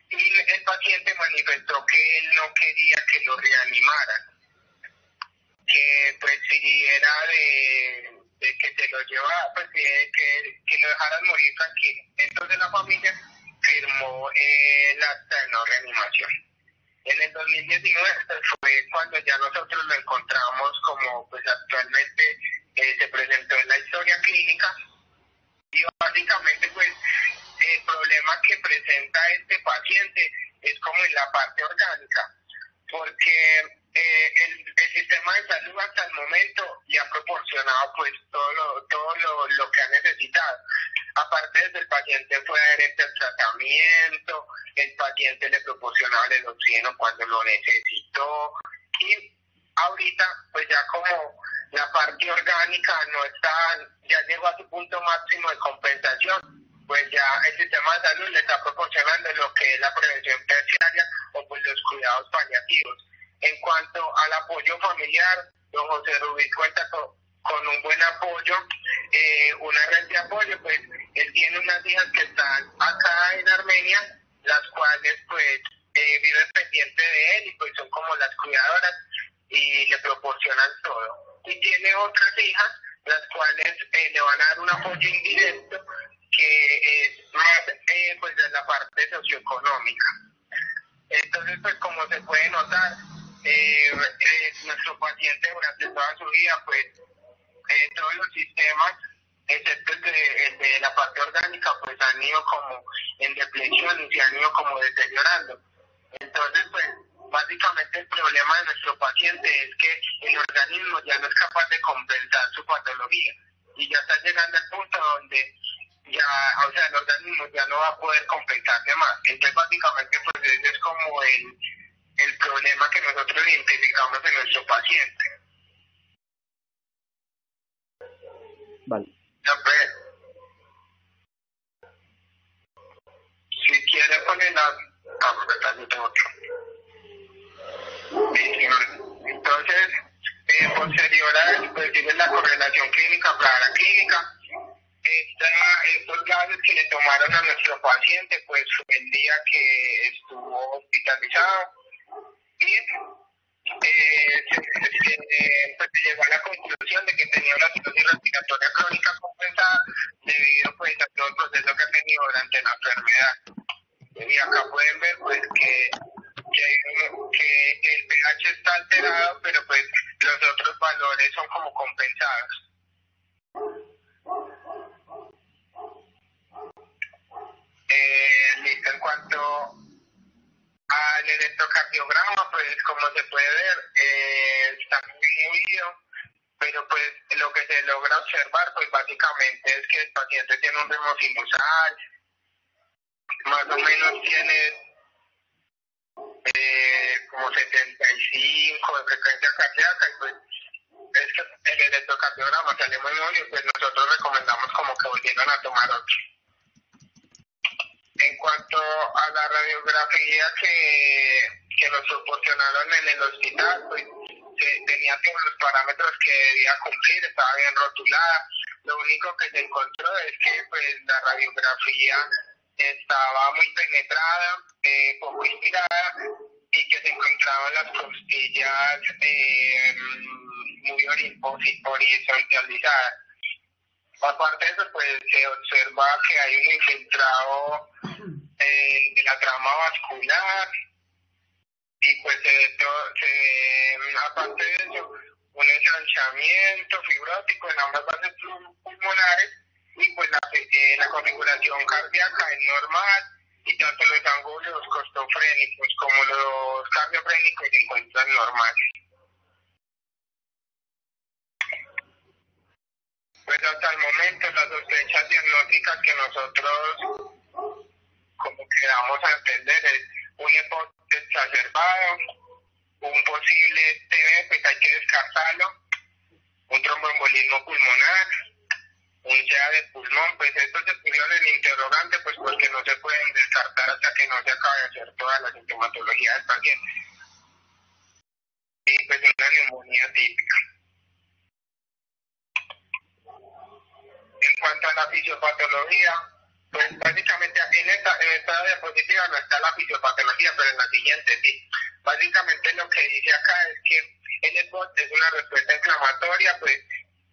y el paciente manifestó que él no quería que lo reanimaran, que pues si era de que se lo llevara, pues que lo dejaran morir tranquilo. Entonces la familia firmó el acta de no reanimación. En el 2019 fue cuando ya nosotros lo encontramos como pues actualmente se presentó en la historia clínica, y básicamente pues el problema que presenta este paciente es como en la parte orgánica, porque el sistema de salud hasta el momento le ha proporcionado pues todo lo que ha necesitado. Aparte de el paciente fue adherente al tratamiento, el paciente le proporcionaba el oxígeno cuando lo necesitó, y ahorita pues ya como la parte orgánica no está, ya llegó a su punto máximo de compensación, pues ya el sistema de salud le está proporcionando lo que es la prevención terciaria o pues los cuidados paliativos. En cuanto al apoyo familiar, don José Rubí cuenta con un buen apoyo, una red de apoyo, pues él tiene unas hijas que están acá en Armenia, las cuales pues viven pendiente de él y pues son como las cuidadoras y le proporcionan todo. Y tiene otras hijas, las cuales le van a dar un apoyo indirecto, que es más pues de la parte socioeconómica. Entonces, pues como se puede notar, nuestro paciente durante toda su vida, pues todos los sistemas, excepto el de la parte orgánica, pues han ido como en depresión y se han ido como deteriorando. Entonces, pues básicamente el problema de nuestro paciente es que el organismo ya no es capaz de compensar su patología y ya está llegando al punto donde ya, o sea, el organismo ya no va a poder compensarse más. Entonces, básicamente, pues ese es como el problema que nosotros identificamos en nuestro paciente. Vale. Ya, pues, si quiere poner la cámara, yo tengo otro. Entonces, posterior a eso, pues sigue la correlación clínica para la clínica. Estos gases que le tomaron a nuestro paciente, pues fue el día que estuvo hospitalizado y pues se llegó a la conclusión de que tenía una cirrosis respiratoria crónica compensada debido pues a todo el proceso que ha tenido durante la enfermedad. Y acá pueden ver pues que el pH está alterado, pero pues los otros valores son como compensados. Listo, en cuanto al electrocardiograma, pues como se puede ver, está muy inhibido, pero pues lo que se logra observar, pues básicamente es que el paciente tiene un ritmo sinusal, más o menos tiene como 75 de frecuencia cardíaca, y pues es que el electrocardiograma sale muy movido, pues nosotros recomendamos como que volvieran a tomar otro. En cuanto a la radiografía que nos proporcionaron en el hospital, pues tenía todos los parámetros que debía cumplir, estaba bien rotulada. Lo único que se encontró es que pues la radiografía estaba muy penetrada, poco inspirada, y que se encontraban las costillas muy horizontalizadas. Aparte de eso, pues se observa que hay un infiltrado de la trama vascular, y pues aparte de eso, un ensanchamiento fibrótico en ambas bases pulmonares, y pues la configuración cardíaca es normal, y tanto los ángulos costofrénicos como los cardiofrénicos se encuentran normales. Pues hasta el momento las sospechas diagnósticas que nosotros como que damos a entender es un EPOC exacerbado, un posible TB, pues hay que descartarlo, un tromboembolismo pulmonar, un CEA de pulmón, pues esto se pusieron en interrogante, pues porque no se pueden descartar hasta que no se acabe de hacer toda la sintomatología del paciente. Y pues una neumonía típica. En cuanto a la fisiopatología, pues básicamente en esta diapositiva no está la fisiopatología, pero en la siguiente sí. Básicamente lo que dice acá es que el EPOC es una respuesta inflamatoria, pues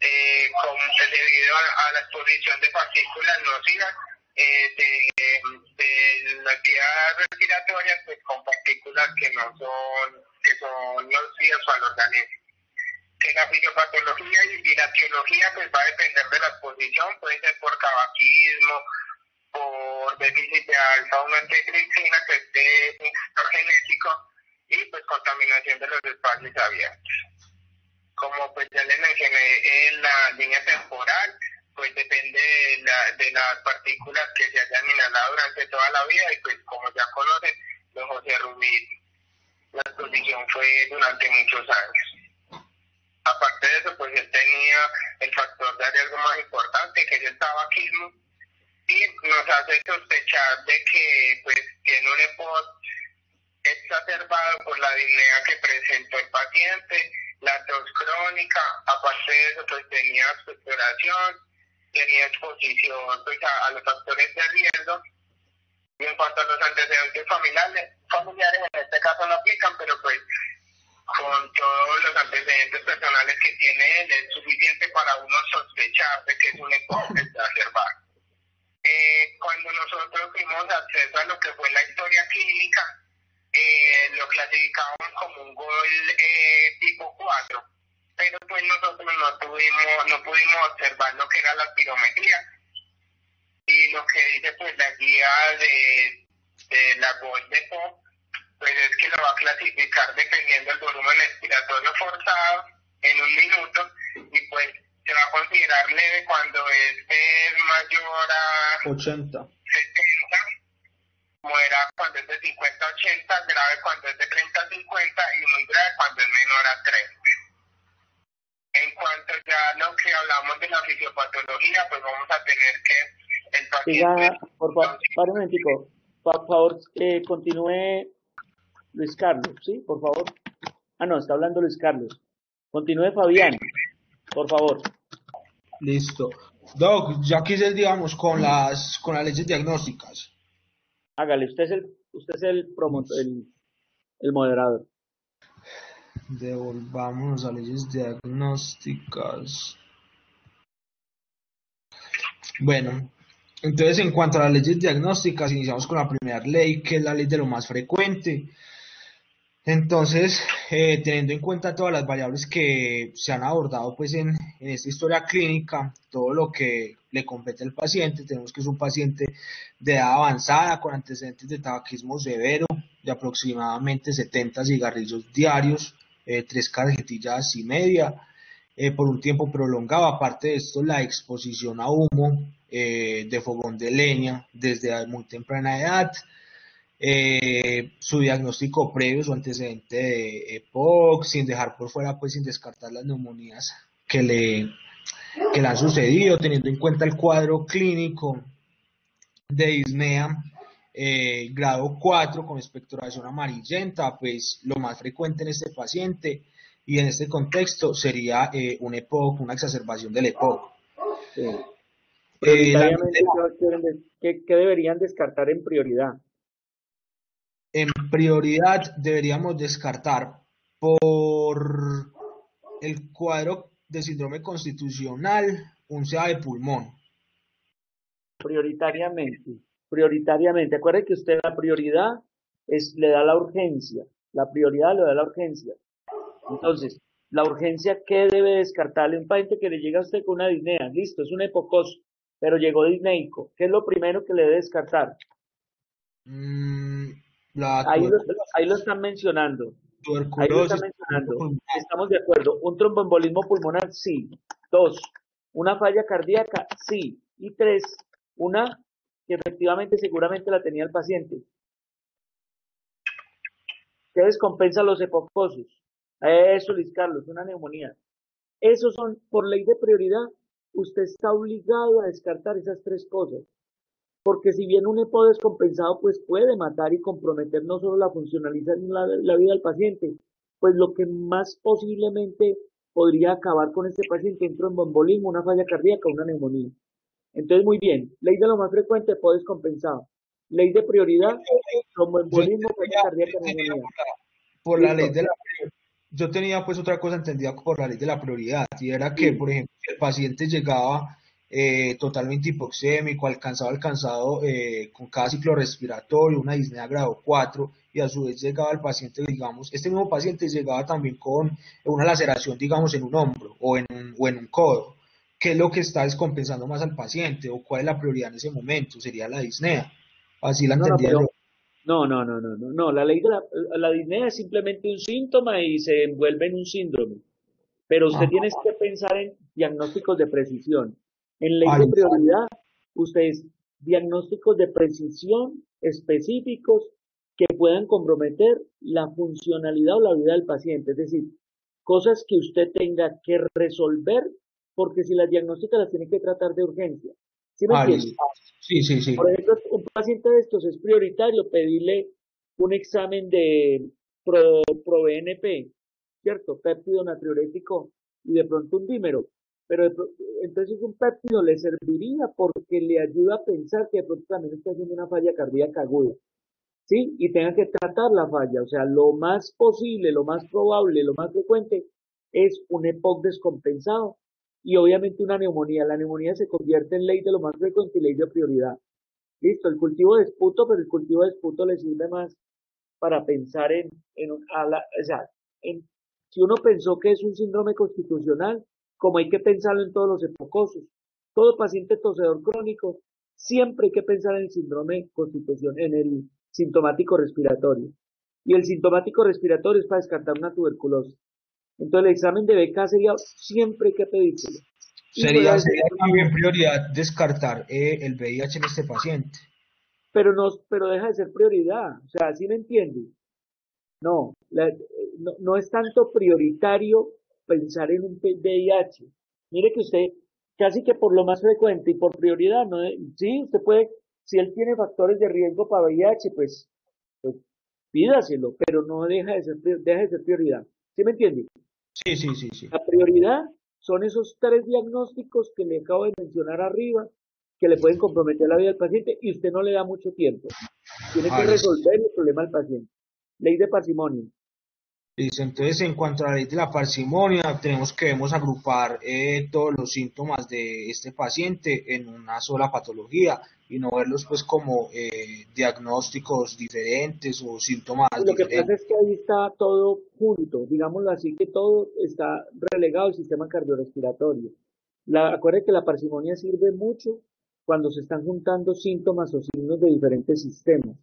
debido a la exposición de partículas nocivas de las vías respiratorias, pues con partículas que son nocivas al organismo. Que la fisiopatología y la etiología pues va a depender de la exposición, puede ser por tabaquismo, por por déficit de alfa-1 antitripsina, que es de un factor genético, y pues contaminación de los espacios abiertos. Como pues ya les mencioné en la línea temporal, pues depende de las partículas que se hayan inhalado durante toda la vida, y pues como ya conocen, don José Rubí, la exposición fue durante muchos años. Aparte de eso, pues él tenía el factor de riesgo más importante, que es el tabaquismo, y nos hace sospechar de que pues tiene un EPOC exacerbado por la disnea que presentó el paciente, la tos crónica. Aparte de eso, pues tenía expectoración, tenía exposición pues a los factores de riesgo. Y en cuanto a los antecedentes familiares en este caso no aplican, pero pues con todos los antecedentes personales que tiene él es suficiente para uno sospechar de que es un EPOC exacerbado. Cuando nosotros tuvimos acceso a lo que fue la historia clínica, lo clasificaban como un gol tipo 4, pero pues nosotros no pudimos observar lo que era la espirometría, y lo que dice pues la guía de la gol de POP, pues es que lo va a clasificar dependiendo del volumen expiratorio forzado en un minuto, y pues se va a considerar leve cuando este es mayor a 80. 70, moderado cuando es de 50 a 80, grave cuando es de 30 a 50 y muy grave cuando es menor a 30. En cuanto ya a lo que hablamos de la fisiopatología, pues vamos a tener que el paciente... Siga, por favor, pare un momentico. Por favor, continúe Luis Carlos, ¿sí? Por favor. Ah, no, está hablando Luis Carlos. Continúe Fabián, por favor. Listo. Doc, ya quise, digamos, con las leyes diagnósticas. Hágale, usted es el promotor, el moderador. Devolvámonos a leyes diagnósticas. Bueno, entonces en cuanto a las leyes diagnósticas, iniciamos con la primera ley, que es la ley de lo más frecuente. Entonces, teniendo en cuenta todas las variables que se han abordado pues en esta historia clínica, todo lo que le compete al paciente, tenemos que es un paciente de edad avanzada con antecedentes de tabaquismo severo, de aproximadamente 70 cigarrillos diarios, 3 cajetillas y media, por un tiempo prolongado. Aparte de esto, la exposición a humo de fogón de leña desde muy temprana edad, su diagnóstico previo, su antecedente de EPOC, sin dejar por fuera, pues sin descartar las neumonías que le han sucedido, teniendo en cuenta el cuadro clínico de disnea grado 4 con expectoración amarillenta, pues lo más frecuente en este paciente y en este contexto sería un EPOC, una exacerbación del EPOC. Sí. Prioritariamente, ¿qué deberían descartar en prioridad? En prioridad deberíamos descartar por el cuadro de síndrome constitucional un CA de pulmón. Prioritariamente. Acuerde que usted la prioridad le da la urgencia. La prioridad le da la urgencia. Entonces, la urgencia, ¿qué debe descartarle? Un paciente que le llega a usted con una disnea, listo, es un epocoso, pero llegó disneico. ¿Qué es lo primero que le debe descartar? Ahí lo están mencionando. Estamos de acuerdo. ¿Un tromboembolismo pulmonar? Sí. 2. ¿Una falla cardíaca? Sí. Y 3. Una que efectivamente seguramente la tenía el paciente. ¿Qué descompensa los epocosos? Eso, Luis Carlos, una neumonía. Esos son, por ley de prioridad, usted está obligado a descartar esas 3 cosas. Porque si bien un EPO descompensado pues puede matar y comprometer no solo la funcionalidad ni la vida del paciente, pues lo que más posiblemente podría acabar con este paciente es un tromboembolismo, una falla cardíaca, una neumonía. Entonces, muy bien, ley de lo más frecuente, EPO descompensado. Ley de prioridad, tromboembolismo, falla cardíaca, neumonía. Por la ley de la prioridad. Yo tenía pues otra cosa entendida por la ley de la prioridad, y era que, por ejemplo, el paciente llegaba totalmente hipoxémico, alcanzado con cada ciclo respiratorio, una disnea grado 4, y a su vez llegaba el paciente, digamos, este mismo paciente llegaba también con una laceración, digamos, en un hombro o en un codo. ¿Qué es lo que está descompensando más al paciente o cuál es la prioridad en ese momento? Sería la disnea. Así la No, no, entendía pero yo. no, la disnea es simplemente un síntoma y se envuelve en un síndrome. Pero usted Ah, tiene que pensar en diagnósticos de precisión. En ley ah, de listo. prioridad, ustedes diagnósticos de precisión específicos que puedan comprometer la funcionalidad o la vida del paciente. Es decir, cosas que usted tenga que resolver, porque si las diagnósticas las tiene que tratar de urgencia. ¿Sí me Ah, entiende? listo. Sí, sí, Por sí. ejemplo, un paciente de estos es prioritario pedirle un examen de ProBNP, ¿cierto? Péptido natriurético y de pronto un dímero. Pero entonces un péptido le serviría porque le ayuda a pensar que de pronto también está haciendo una falla cardíaca aguda, ¿sí? Y tenga que tratar la falla. O sea, lo más posible, lo más probable, lo más frecuente es un EPOC descompensado y obviamente una neumonía. La neumonía se convierte en ley de lo más frecuente y ley de prioridad. Listo, el cultivo de esputo, pero el cultivo de esputo le sirve más para pensar o sea, en, si uno pensó que es un síndrome constitucional, como hay que pensarlo en todos los epocosos. Todo paciente tosedor crónico, siempre hay que pensar en el síndrome constitucional, en el sintomático respiratorio. Y el sintomático respiratorio es para descartar una tuberculosis. Entonces el examen de BK sería siempre hay que pedírselo. Y fuera de ese Sería también cultivo, prioridad descartar el VIH en este paciente. pero deja de ser prioridad. O sea, ¿sí me entiende? No, no es tanto prioritario pensar en un VIH. Mire que usted, casi que por lo más frecuente y por prioridad, no, sí, usted puede, si él tiene factores de riesgo para VIH, pues pídaselo, pero no deja de ser prioridad. ¿Sí me entiende? Sí, sí, sí, sí. La prioridad son esos tres diagnósticos que le acabo de mencionar arriba, que le pueden comprometer la vida del paciente y usted no le da mucho tiempo. Tiene que Ah, listo. resolver el problema del paciente. Ley de patrimonio. Listo. Entonces, en cuanto a la ley de la parsimonia, tenemos que debemos agrupar todos los síntomas de este paciente en una sola patología y no verlos pues como diagnósticos diferentes o síntomas Y lo que diferentes. pasa es que ahí está todo junto, digámoslo así, que todo está relegado al sistema cardiorrespiratorio. Acuérdate que la parsimonia sirve mucho cuando se están juntando síntomas o signos de diferentes sistemas.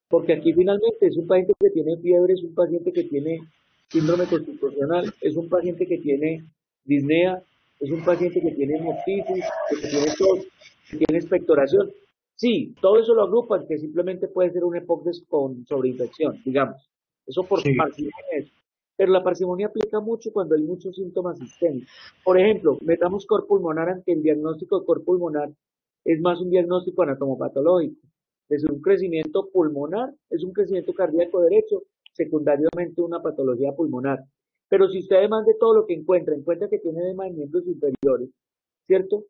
Porque aquí finalmente es un paciente que tiene fiebre, es un paciente que tiene síndrome constitucional, es un paciente que tiene disnea, es un paciente que tiene hemoptisis, que tiene tos, que tiene expectoración. Sí, todo eso lo agrupan, que simplemente puede ser un EPOC con sobreinfección, digamos. Eso por Sí. parsimonia es. Pero la parsimonia aplica mucho cuando hay muchos síntomas sistémicos. Por ejemplo, metamos cor pulmonar, ante el diagnóstico de cor pulmonar es más un diagnóstico anatomopatológico. Es un crecimiento pulmonar, es un crecimiento cardíaco derecho, secundariamente una patología pulmonar. Pero si usted además de todo lo que encuentra que tiene edema de miembros inferiores, ¿cierto?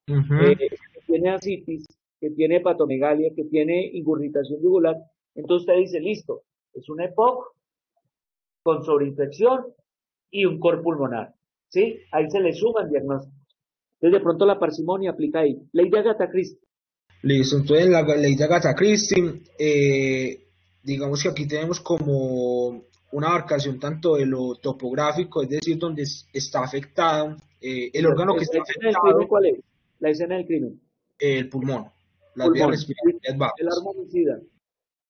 Ujú. Que tiene ascitis, que tiene hepatomegalia, que tiene ingurgitación yugular, entonces usted dice, listo, es una EPOC con sobreinfección y un cor pulmonar, ¿sí? Ahí se le suman diagnósticos. Entonces de pronto la parsimonia aplica ahí. Ley de Agatha Christie. Listo. Entonces, la ley de Agatha Christie, digamos que aquí tenemos como una abarcación tanto de lo topográfico, es decir, donde está afectado, el órgano que está ¿La escena del crimen afectado, cuál es? La escena del crimen. el pulmón, las vías Pulmón. respiratorias El bajas. arma homicida.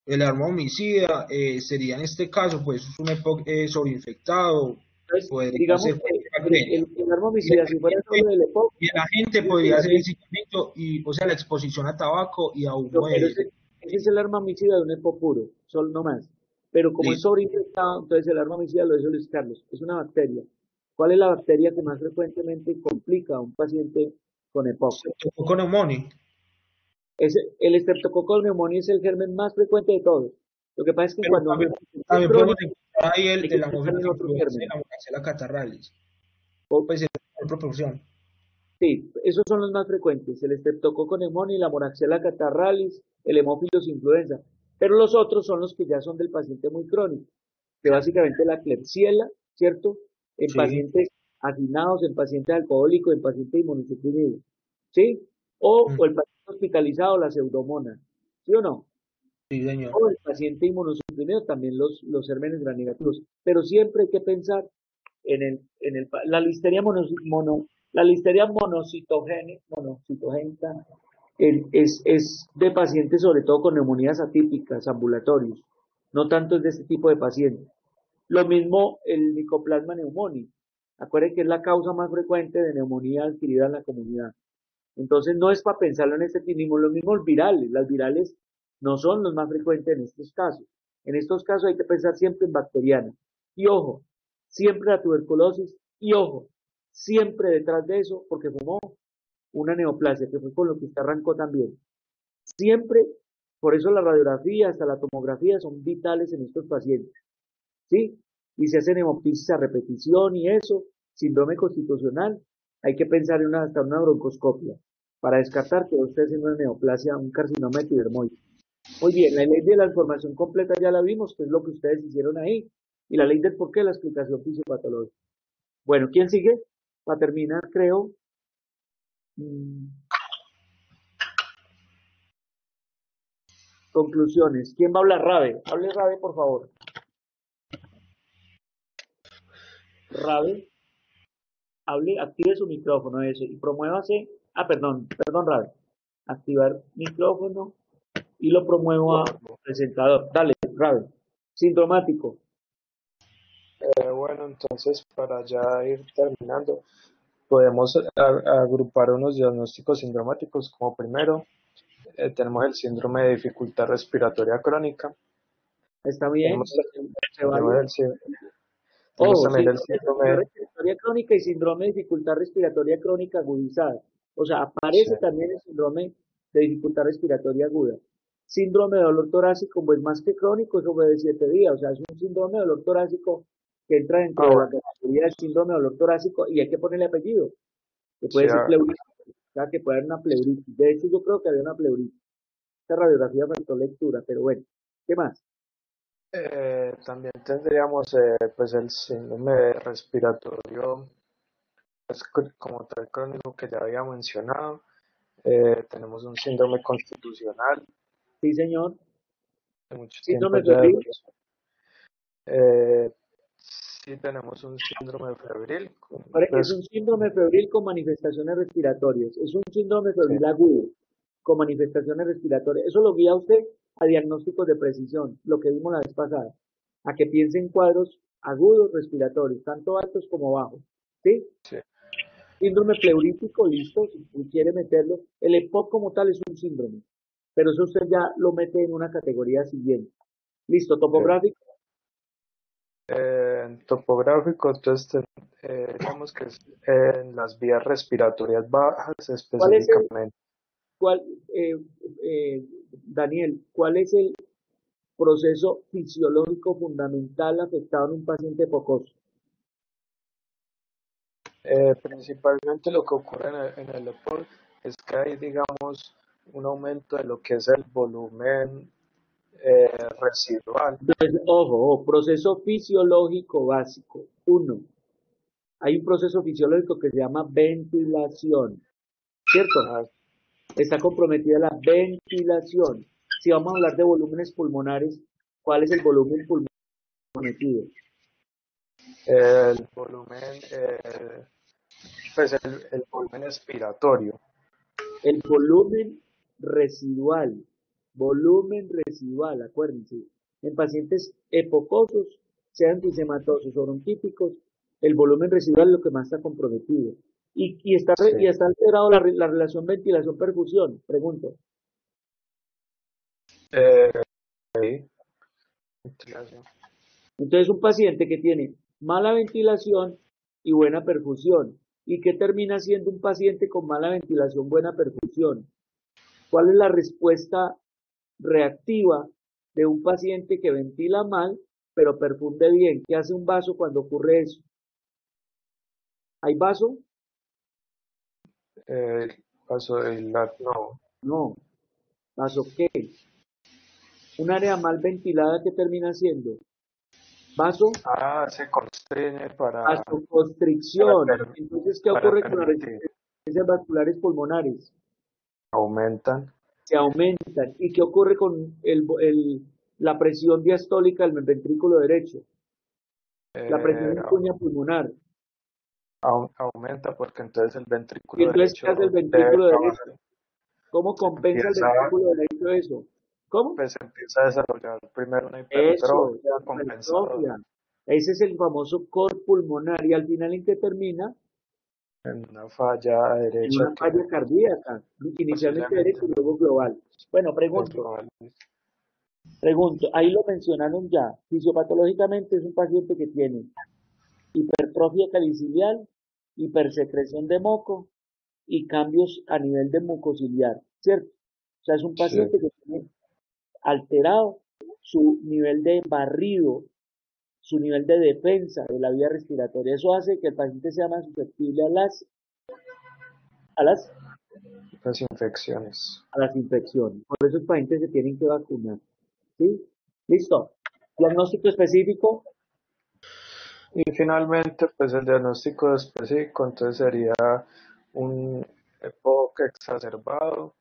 El arma homicida sería en este caso, pues, un EPOC sobreinfectado, Entonces, podría digamos ser que cualquier bacteria. el arma Y el homicida, si fuera agente, solo del EPOC, y el agente podría ser el ciclamiento y, o sea, la exposición a tabaco y a humo pero de ese es el arma homicida de un EPO puro, solo no más. Pero como es listo. sobreinfectado, entonces el arma homicida lo dice Luis Carlos, es una bacteria. ¿Cuál es la bacteria que más frecuentemente complica a un paciente con EPOC? Con neumonía. El Streptococcus pneumoniae es el germen más frecuente de todos. Lo que pasa es que Pero cuando uno es también podemos crónico, encontrar ahí el hay de que la pensar Haemophilus en otros influenzae y gérmenes. la Moraxella catarrhalis. O- Pues en menor proporción. Sí, esos son los más frecuentes, el Streptococcus pneumoniae, la Moraxella catarrhalis, el Haemophilus influenza. Pero los otros son los que ya son del paciente muy crónico, que básicamente la Klebsiella, ¿cierto? En Sí. pacientes hacinados, en pacientes alcohólicos, en pacientes inmunosuprimidos, ¿sí? O el paciente hospitalizado, la pseudomonas, ¿sí o no? Sí, señor. O el paciente inmunosuprimido, también los gérmenes gram negativos. Pero siempre hay que pensar la listeria monocitogénica, es de pacientes sobre todo con neumonías atípicas, ambulatorios, no tanto es de este tipo de pacientes. Lo mismo el Mycoplasma pneumoniae, acuérdense que es la causa más frecuente de neumonía adquirida en la comunidad. Entonces no es para pensarlo en este tipo, los mismos virales, las virales no son los más frecuentes en estos casos. En estos casos hay que pensar siempre en bacteriana. Y ojo, siempre la tuberculosis, y ojo, siempre detrás de eso, porque fumó una neoplasia, que fue con lo que usted arrancó también. Siempre, por eso la radiografía, hasta la tomografía son vitales en estos pacientes, ¿sí? Y se hacen hemoptisis a repetición y eso, síndrome constitucional, hay que pensar en hasta una broncoscopia para descartar que usted es una neoplasia, un carcinoma epidermoide. Muy bien, la ley de la información completa ya la vimos, que es lo que ustedes hicieron ahí, y la ley del por qué, la explicación fisiopatológica. Bueno, ¿quién sigue? Para terminar, creo. Conclusiones. ¿Quién va a hablar? Rabe. Hable Rabe, por favor. Rabe, hable, active su micrófono, eso, y promuévase. Perdón, Rabe. Activar micrófono y lo promuevo a presentador. Dale, Rabe. Sintomático. Bueno, entonces para ya ir terminando, podemos agrupar unos diagnósticos sintomáticos como primero. Tenemos el síndrome de dificultad respiratoria crónica. Está bien. Tenemos también el síndrome respiratoria crónica y síndrome de dificultad respiratoria crónica agudizada. O sea, aparece también el síndrome de dificultad respiratoria aguda. Síndrome de dolor torácico, pues más que crónico, es sobre 7 días. O sea, es un síndrome de dolor torácico que entra dentro de la categoría del síndrome de dolor torácico y hay que ponerle apellido. Que puede ser pleuritis, o sea, que puede haber una pleuritis. De hecho, yo creo que había una pleuritis. Esta radiografía faltó lectura, pero bueno. ¿Qué más? También tendríamos pues el síndrome respiratorio pues, como tal crónico que ya había mencionado. Tenemos un síndrome constitucional. Sí, señor. Síndrome febril. Sí, tenemos un síndrome febril. Es un síndrome febril con manifestaciones respiratorias. Es un síndrome febril agudo con manifestaciones respiratorias. Eso lo guía a usted a diagnósticos de precisión, lo que vimos la vez pasada, a que piense en cuadros agudos respiratorios, tanto altos como bajos. ¿Sí? Sí. Síndrome pleurítico, listo, si quiere meterlo. El EPOC como tal es un síndrome, pero eso usted ya lo mete en una categoría siguiente. Listo, topográfico. Topográfico, entonces digamos que es en las vías respiratorias bajas específicamente. Daniel, ¿cuál es el proceso fisiológico fundamental afectado en un paciente epocoso? Principalmente lo que ocurre en el EPOC es que hay, digamos, un aumento de lo que es el volumen residual. Entonces, ojo, proceso fisiológico básico. 1. Hay un proceso fisiológico que se llama ventilación, ¿cierto? Está comprometida la ventilación. Si vamos a hablar de volúmenes pulmonares, ¿cuál es el volumen pulmonar comprometido? El volumen, pues el volumen expiratorio. El volumen residual, acuérdense. En pacientes epocosos, sean antisematosos o bronquíticos, el volumen residual es lo que más está comprometido. Y está alterado la relación ventilación-perfusión, pregunto. Sí. Entonces, un paciente que tiene mala ventilación y buena perfusión, ¿y qué termina siendo un paciente con mala ventilación, buena perfusión? ¿Cuál es la respuesta reactiva de un paciente que ventila mal, pero perfunde bien? ¿Qué hace un vaso cuando ocurre eso? ¿Hay vaso? Vaso no. No. ¿Vaso qué? Un área mal ventilada, ¿qué termina siendo? ¿Vaso? Se constriñe para... Vasoconstricción. Entonces, ¿qué ocurre con las resistencias vasculares pulmonares? Aumentan. Se aumentan. ¿Y qué ocurre con la presión diastólica del ventrículo derecho? La presión en cuña pulmonar. Aumenta porque entonces el ventrículo ¿Y entonces derecho qué hace el ventrículo derecho? ¿Cómo compensa el Empieza, ventrículo derecho eso? ¿Cómo? pues empieza a desarrollar primero una Eso, hipertrofia compensado hipertrofia. Ese es el famoso core pulmonar y al final ¿en qué termina? en una falla En derecha una que falla cardíaca, inicialmente posiblemente derecho y luego global. Bueno, es pregunto, probable. ahí lo mencionaron ya. Fisiopatológicamente es un paciente que tiene hipertrofia caliciliar, hipersecreción de moco y cambios a nivel de mucociliar, ¿cierto? O sea, es un Sí, paciente que tiene alterado su nivel de barrido, su nivel de defensa de la vía respiratoria. Eso hace que el paciente sea más susceptible a las, las infecciones. a las infecciones. Por eso los pacientes se tienen que vacunar. ¿Sí? Listo. Diagnóstico específico. Y finalmente, pues el diagnóstico específico entonces sería un EPOC exacerbado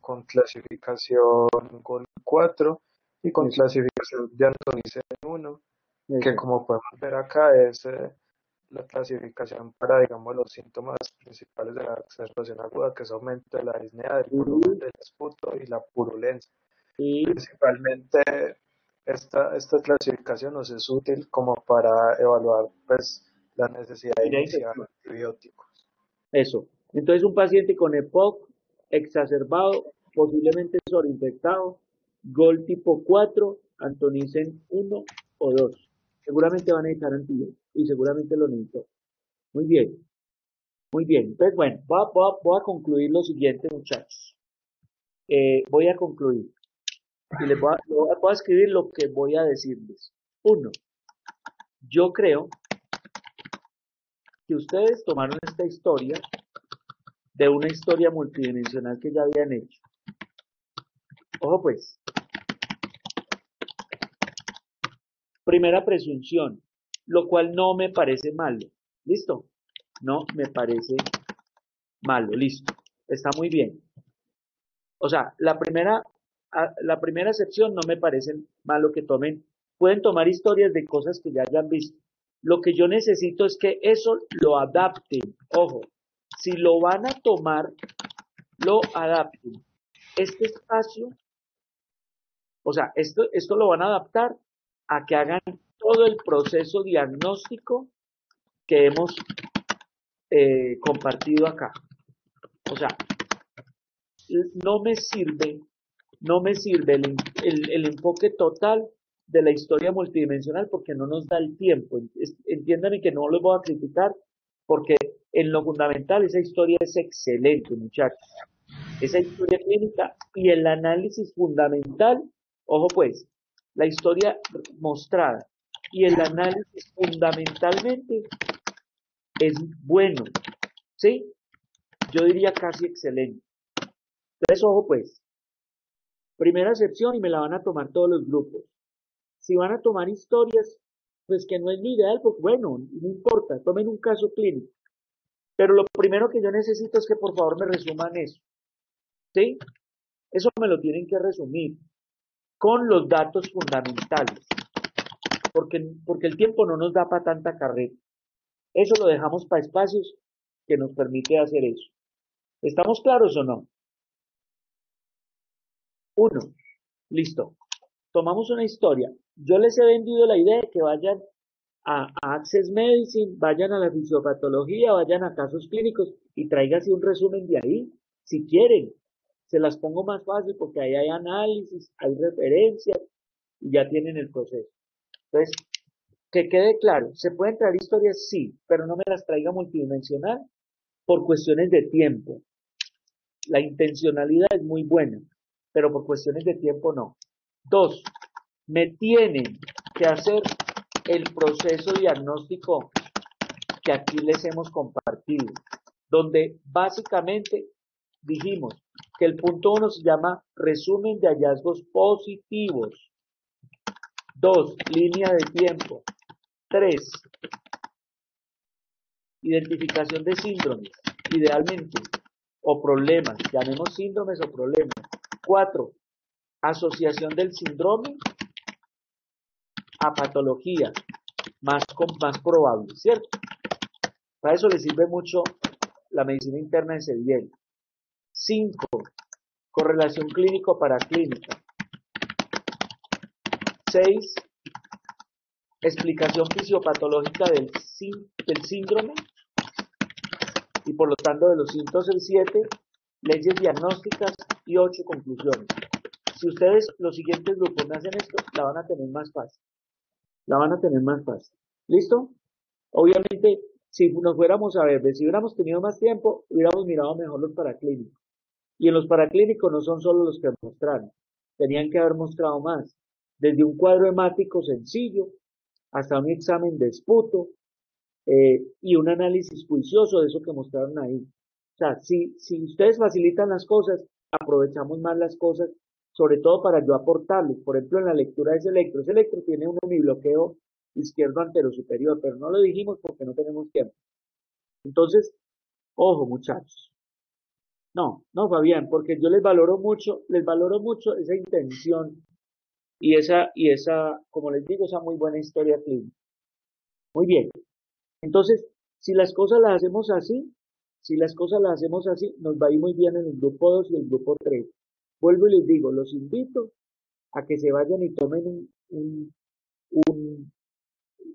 con clasificación GOL 4 y con Eso, clasificación de Antonicen 1, que eso. como podemos ver acá es la clasificación para, digamos, los síntomas principales de la exacerbación aguda, que es aumento de la disnea, del volumen Y, del esputo y la purulencia. y Principalmente esta clasificación nos es útil como para evaluar pues, la necesidad de mira, iniciar infección. antibióticos. Eso. Entonces, un paciente con EPOC exacerbado, posiblemente sobreinfectado, GOL tipo 4, Antonicen 1 o 2. Seguramente van a necesitar antibióticos y seguramente lo necesito. Muy bien, muy bien. Entonces, bueno, voy a concluir lo siguiente, muchachos. Voy a concluir y voy a escribir lo que voy a decirles. Uno, yo creo que ustedes tomaron esta historia de una historia multidimensional que ya habían hecho. Ojo pues, primera presunción, lo cual no me parece malo. ¿Listo? No me parece malo. Listo. Está muy bien. O sea, la primera sección no me parece malo que tomen. Pueden tomar historias de cosas que ya hayan visto. Lo que yo necesito es que eso lo adapten. Ojo, si lo van a tomar, lo adapten. Este espacio, o sea, esto lo van a adaptar a que hagan todo el proceso diagnóstico que hemos compartido acá. O sea, no me sirve, no me sirve el enfoque total de la historia multidimensional porque no nos da el tiempo. Entiéndanme que no los voy a criticar porque en lo fundamental esa historia es excelente, muchachos. Esa historia clínica y el análisis fundamental, ojo pues, la historia mostrada y el análisis fundamentalmente es bueno, ¿sí? Yo diría casi excelente. Entonces, ojo pues, primera excepción y me la van a tomar todos los grupos. Si van a tomar historias, pues que no es mi ideal, pues bueno, no importa, tomen un caso clínico. Pero lo primero que yo necesito es que por favor me resuman eso, ¿sí? Eso me lo tienen que resumir con los datos fundamentales, porque el tiempo no nos da para tanta carrera. Eso lo dejamos para espacios que nos permite hacer eso. ¿Estamos claros o no? Uno, listo. Tomamos una historia. Yo les he vendido la idea de que vayan a Access Medicine, vayan a la fisiopatología, vayan a casos clínicos y tráigase un resumen de ahí, si quieren. Se las pongo más fácil porque ahí hay análisis, hay referencias y ya tienen el proceso. Entonces, que quede claro, ¿se pueden traer historias? Sí, pero no me las traiga multidimensional por cuestiones de tiempo. La intencionalidad es muy buena, pero por cuestiones de tiempo no. Dos, me tienen que hacer el proceso diagnóstico que aquí les hemos compartido, donde básicamente dijimos que el punto 1 se llama resumen de hallazgos positivos. 2, línea de tiempo. 3, identificación de síndromes, idealmente, o problemas, llamemos síndromes o problemas. 4, asociación del síndrome a patología, más probable, ¿cierto? Para eso le sirve mucho la medicina interna de Sediel. 5. Correlación clínico-paraclínica. 6. Explicación fisiopatológica del síndrome y por lo tanto de los síntomas. El 7. Leyes diagnósticas y 8. Conclusiones. Si ustedes los siguientes grupos me hacen esto, la van a tener más fácil. La van a tener más fácil. ¿Listo? Obviamente, si nos fuéramos a ver, si hubiéramos tenido más tiempo, hubiéramos mirado mejor los paraclínicos. Y en los paraclínicos no son solo los que mostraron, tenían que haber mostrado más. Desde un cuadro hemático sencillo, hasta un examen de esputo, y un análisis juicioso de eso que mostraron ahí. O sea, si ustedes facilitan las cosas, aprovechamos más las cosas, sobre todo para yo aportarles. Por ejemplo, en la lectura de ese electro tiene un unibloqueo izquierdo antero superior, pero no lo dijimos porque no tenemos tiempo. Entonces, ojo muchachos. No, Fabián, porque yo les valoro mucho esa intención y esa, como les digo, esa muy buena historia clínica. Muy bien. Entonces, si las cosas las hacemos así, nos va a ir muy bien en el grupo 2 y el grupo 3. Vuelvo y les digo, los invito a que se vayan y tomen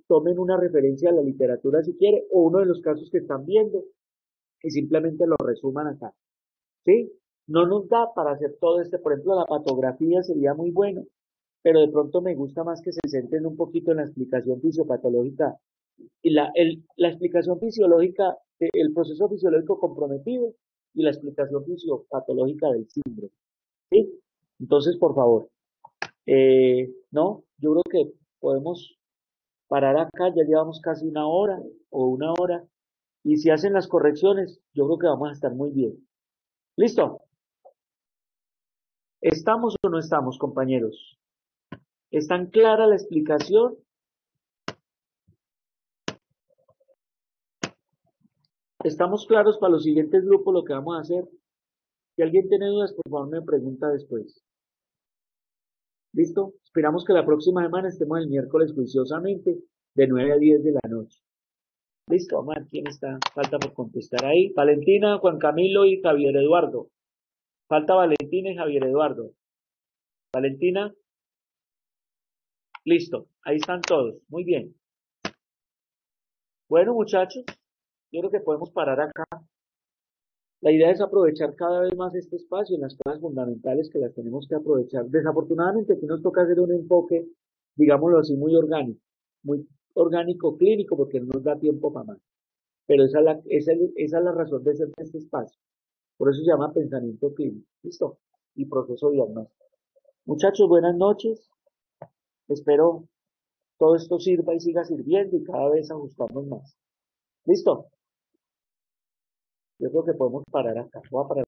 tomen una referencia a la literatura si quieren, o uno de los casos que están viendo, y simplemente lo resuman acá. ¿Sí? No nos da para hacer todo por ejemplo, la patografía sería muy bueno, pero de pronto me gusta más que se centren un poquito en la explicación fisiopatológica y la explicación fisiológica, el proceso fisiológico comprometido y la explicación fisiopatológica del síndrome. ¿Sí? Entonces, por favor, no, yo creo que podemos parar acá, ya llevamos casi una hora o una hora, y si hacen las correcciones, yo creo que vamos a estar muy bien. ¿Listo? ¿Estamos o no estamos, compañeros? ¿Están clara la explicación? ¿Estamos claros para los siguientes grupos lo que vamos a hacer? Si alguien tiene dudas, por favor me pregunta después. ¿Listo? Esperamos que la próxima semana estemos el miércoles juiciosamente de 9 a 10 de la noche. ¿Listo, Omar? ¿Quién está? Falta por contestar ahí. Valentina, Juan Camilo y Javier Eduardo. Falta Valentina y Javier Eduardo. Valentina. Listo. Ahí están todos. Muy bien. Bueno, muchachos, yo creo que podemos parar acá. La idea es aprovechar cada vez más este espacio en las cosas fundamentales que las tenemos que aprovechar. Desafortunadamente aquí nos toca hacer un enfoque, digámoslo así, muy orgánico clínico, porque no nos da tiempo para más. Pero esa es la razón de ser de este espacio. Por eso se llama pensamiento clínico. ¿Listo? Y proceso diagnóstico. Muchachos, buenas noches. Espero todo esto sirva y siga sirviendo y cada vez ajustarnos más. ¿Listo? Yo creo que podemos parar acá. Voy a parar.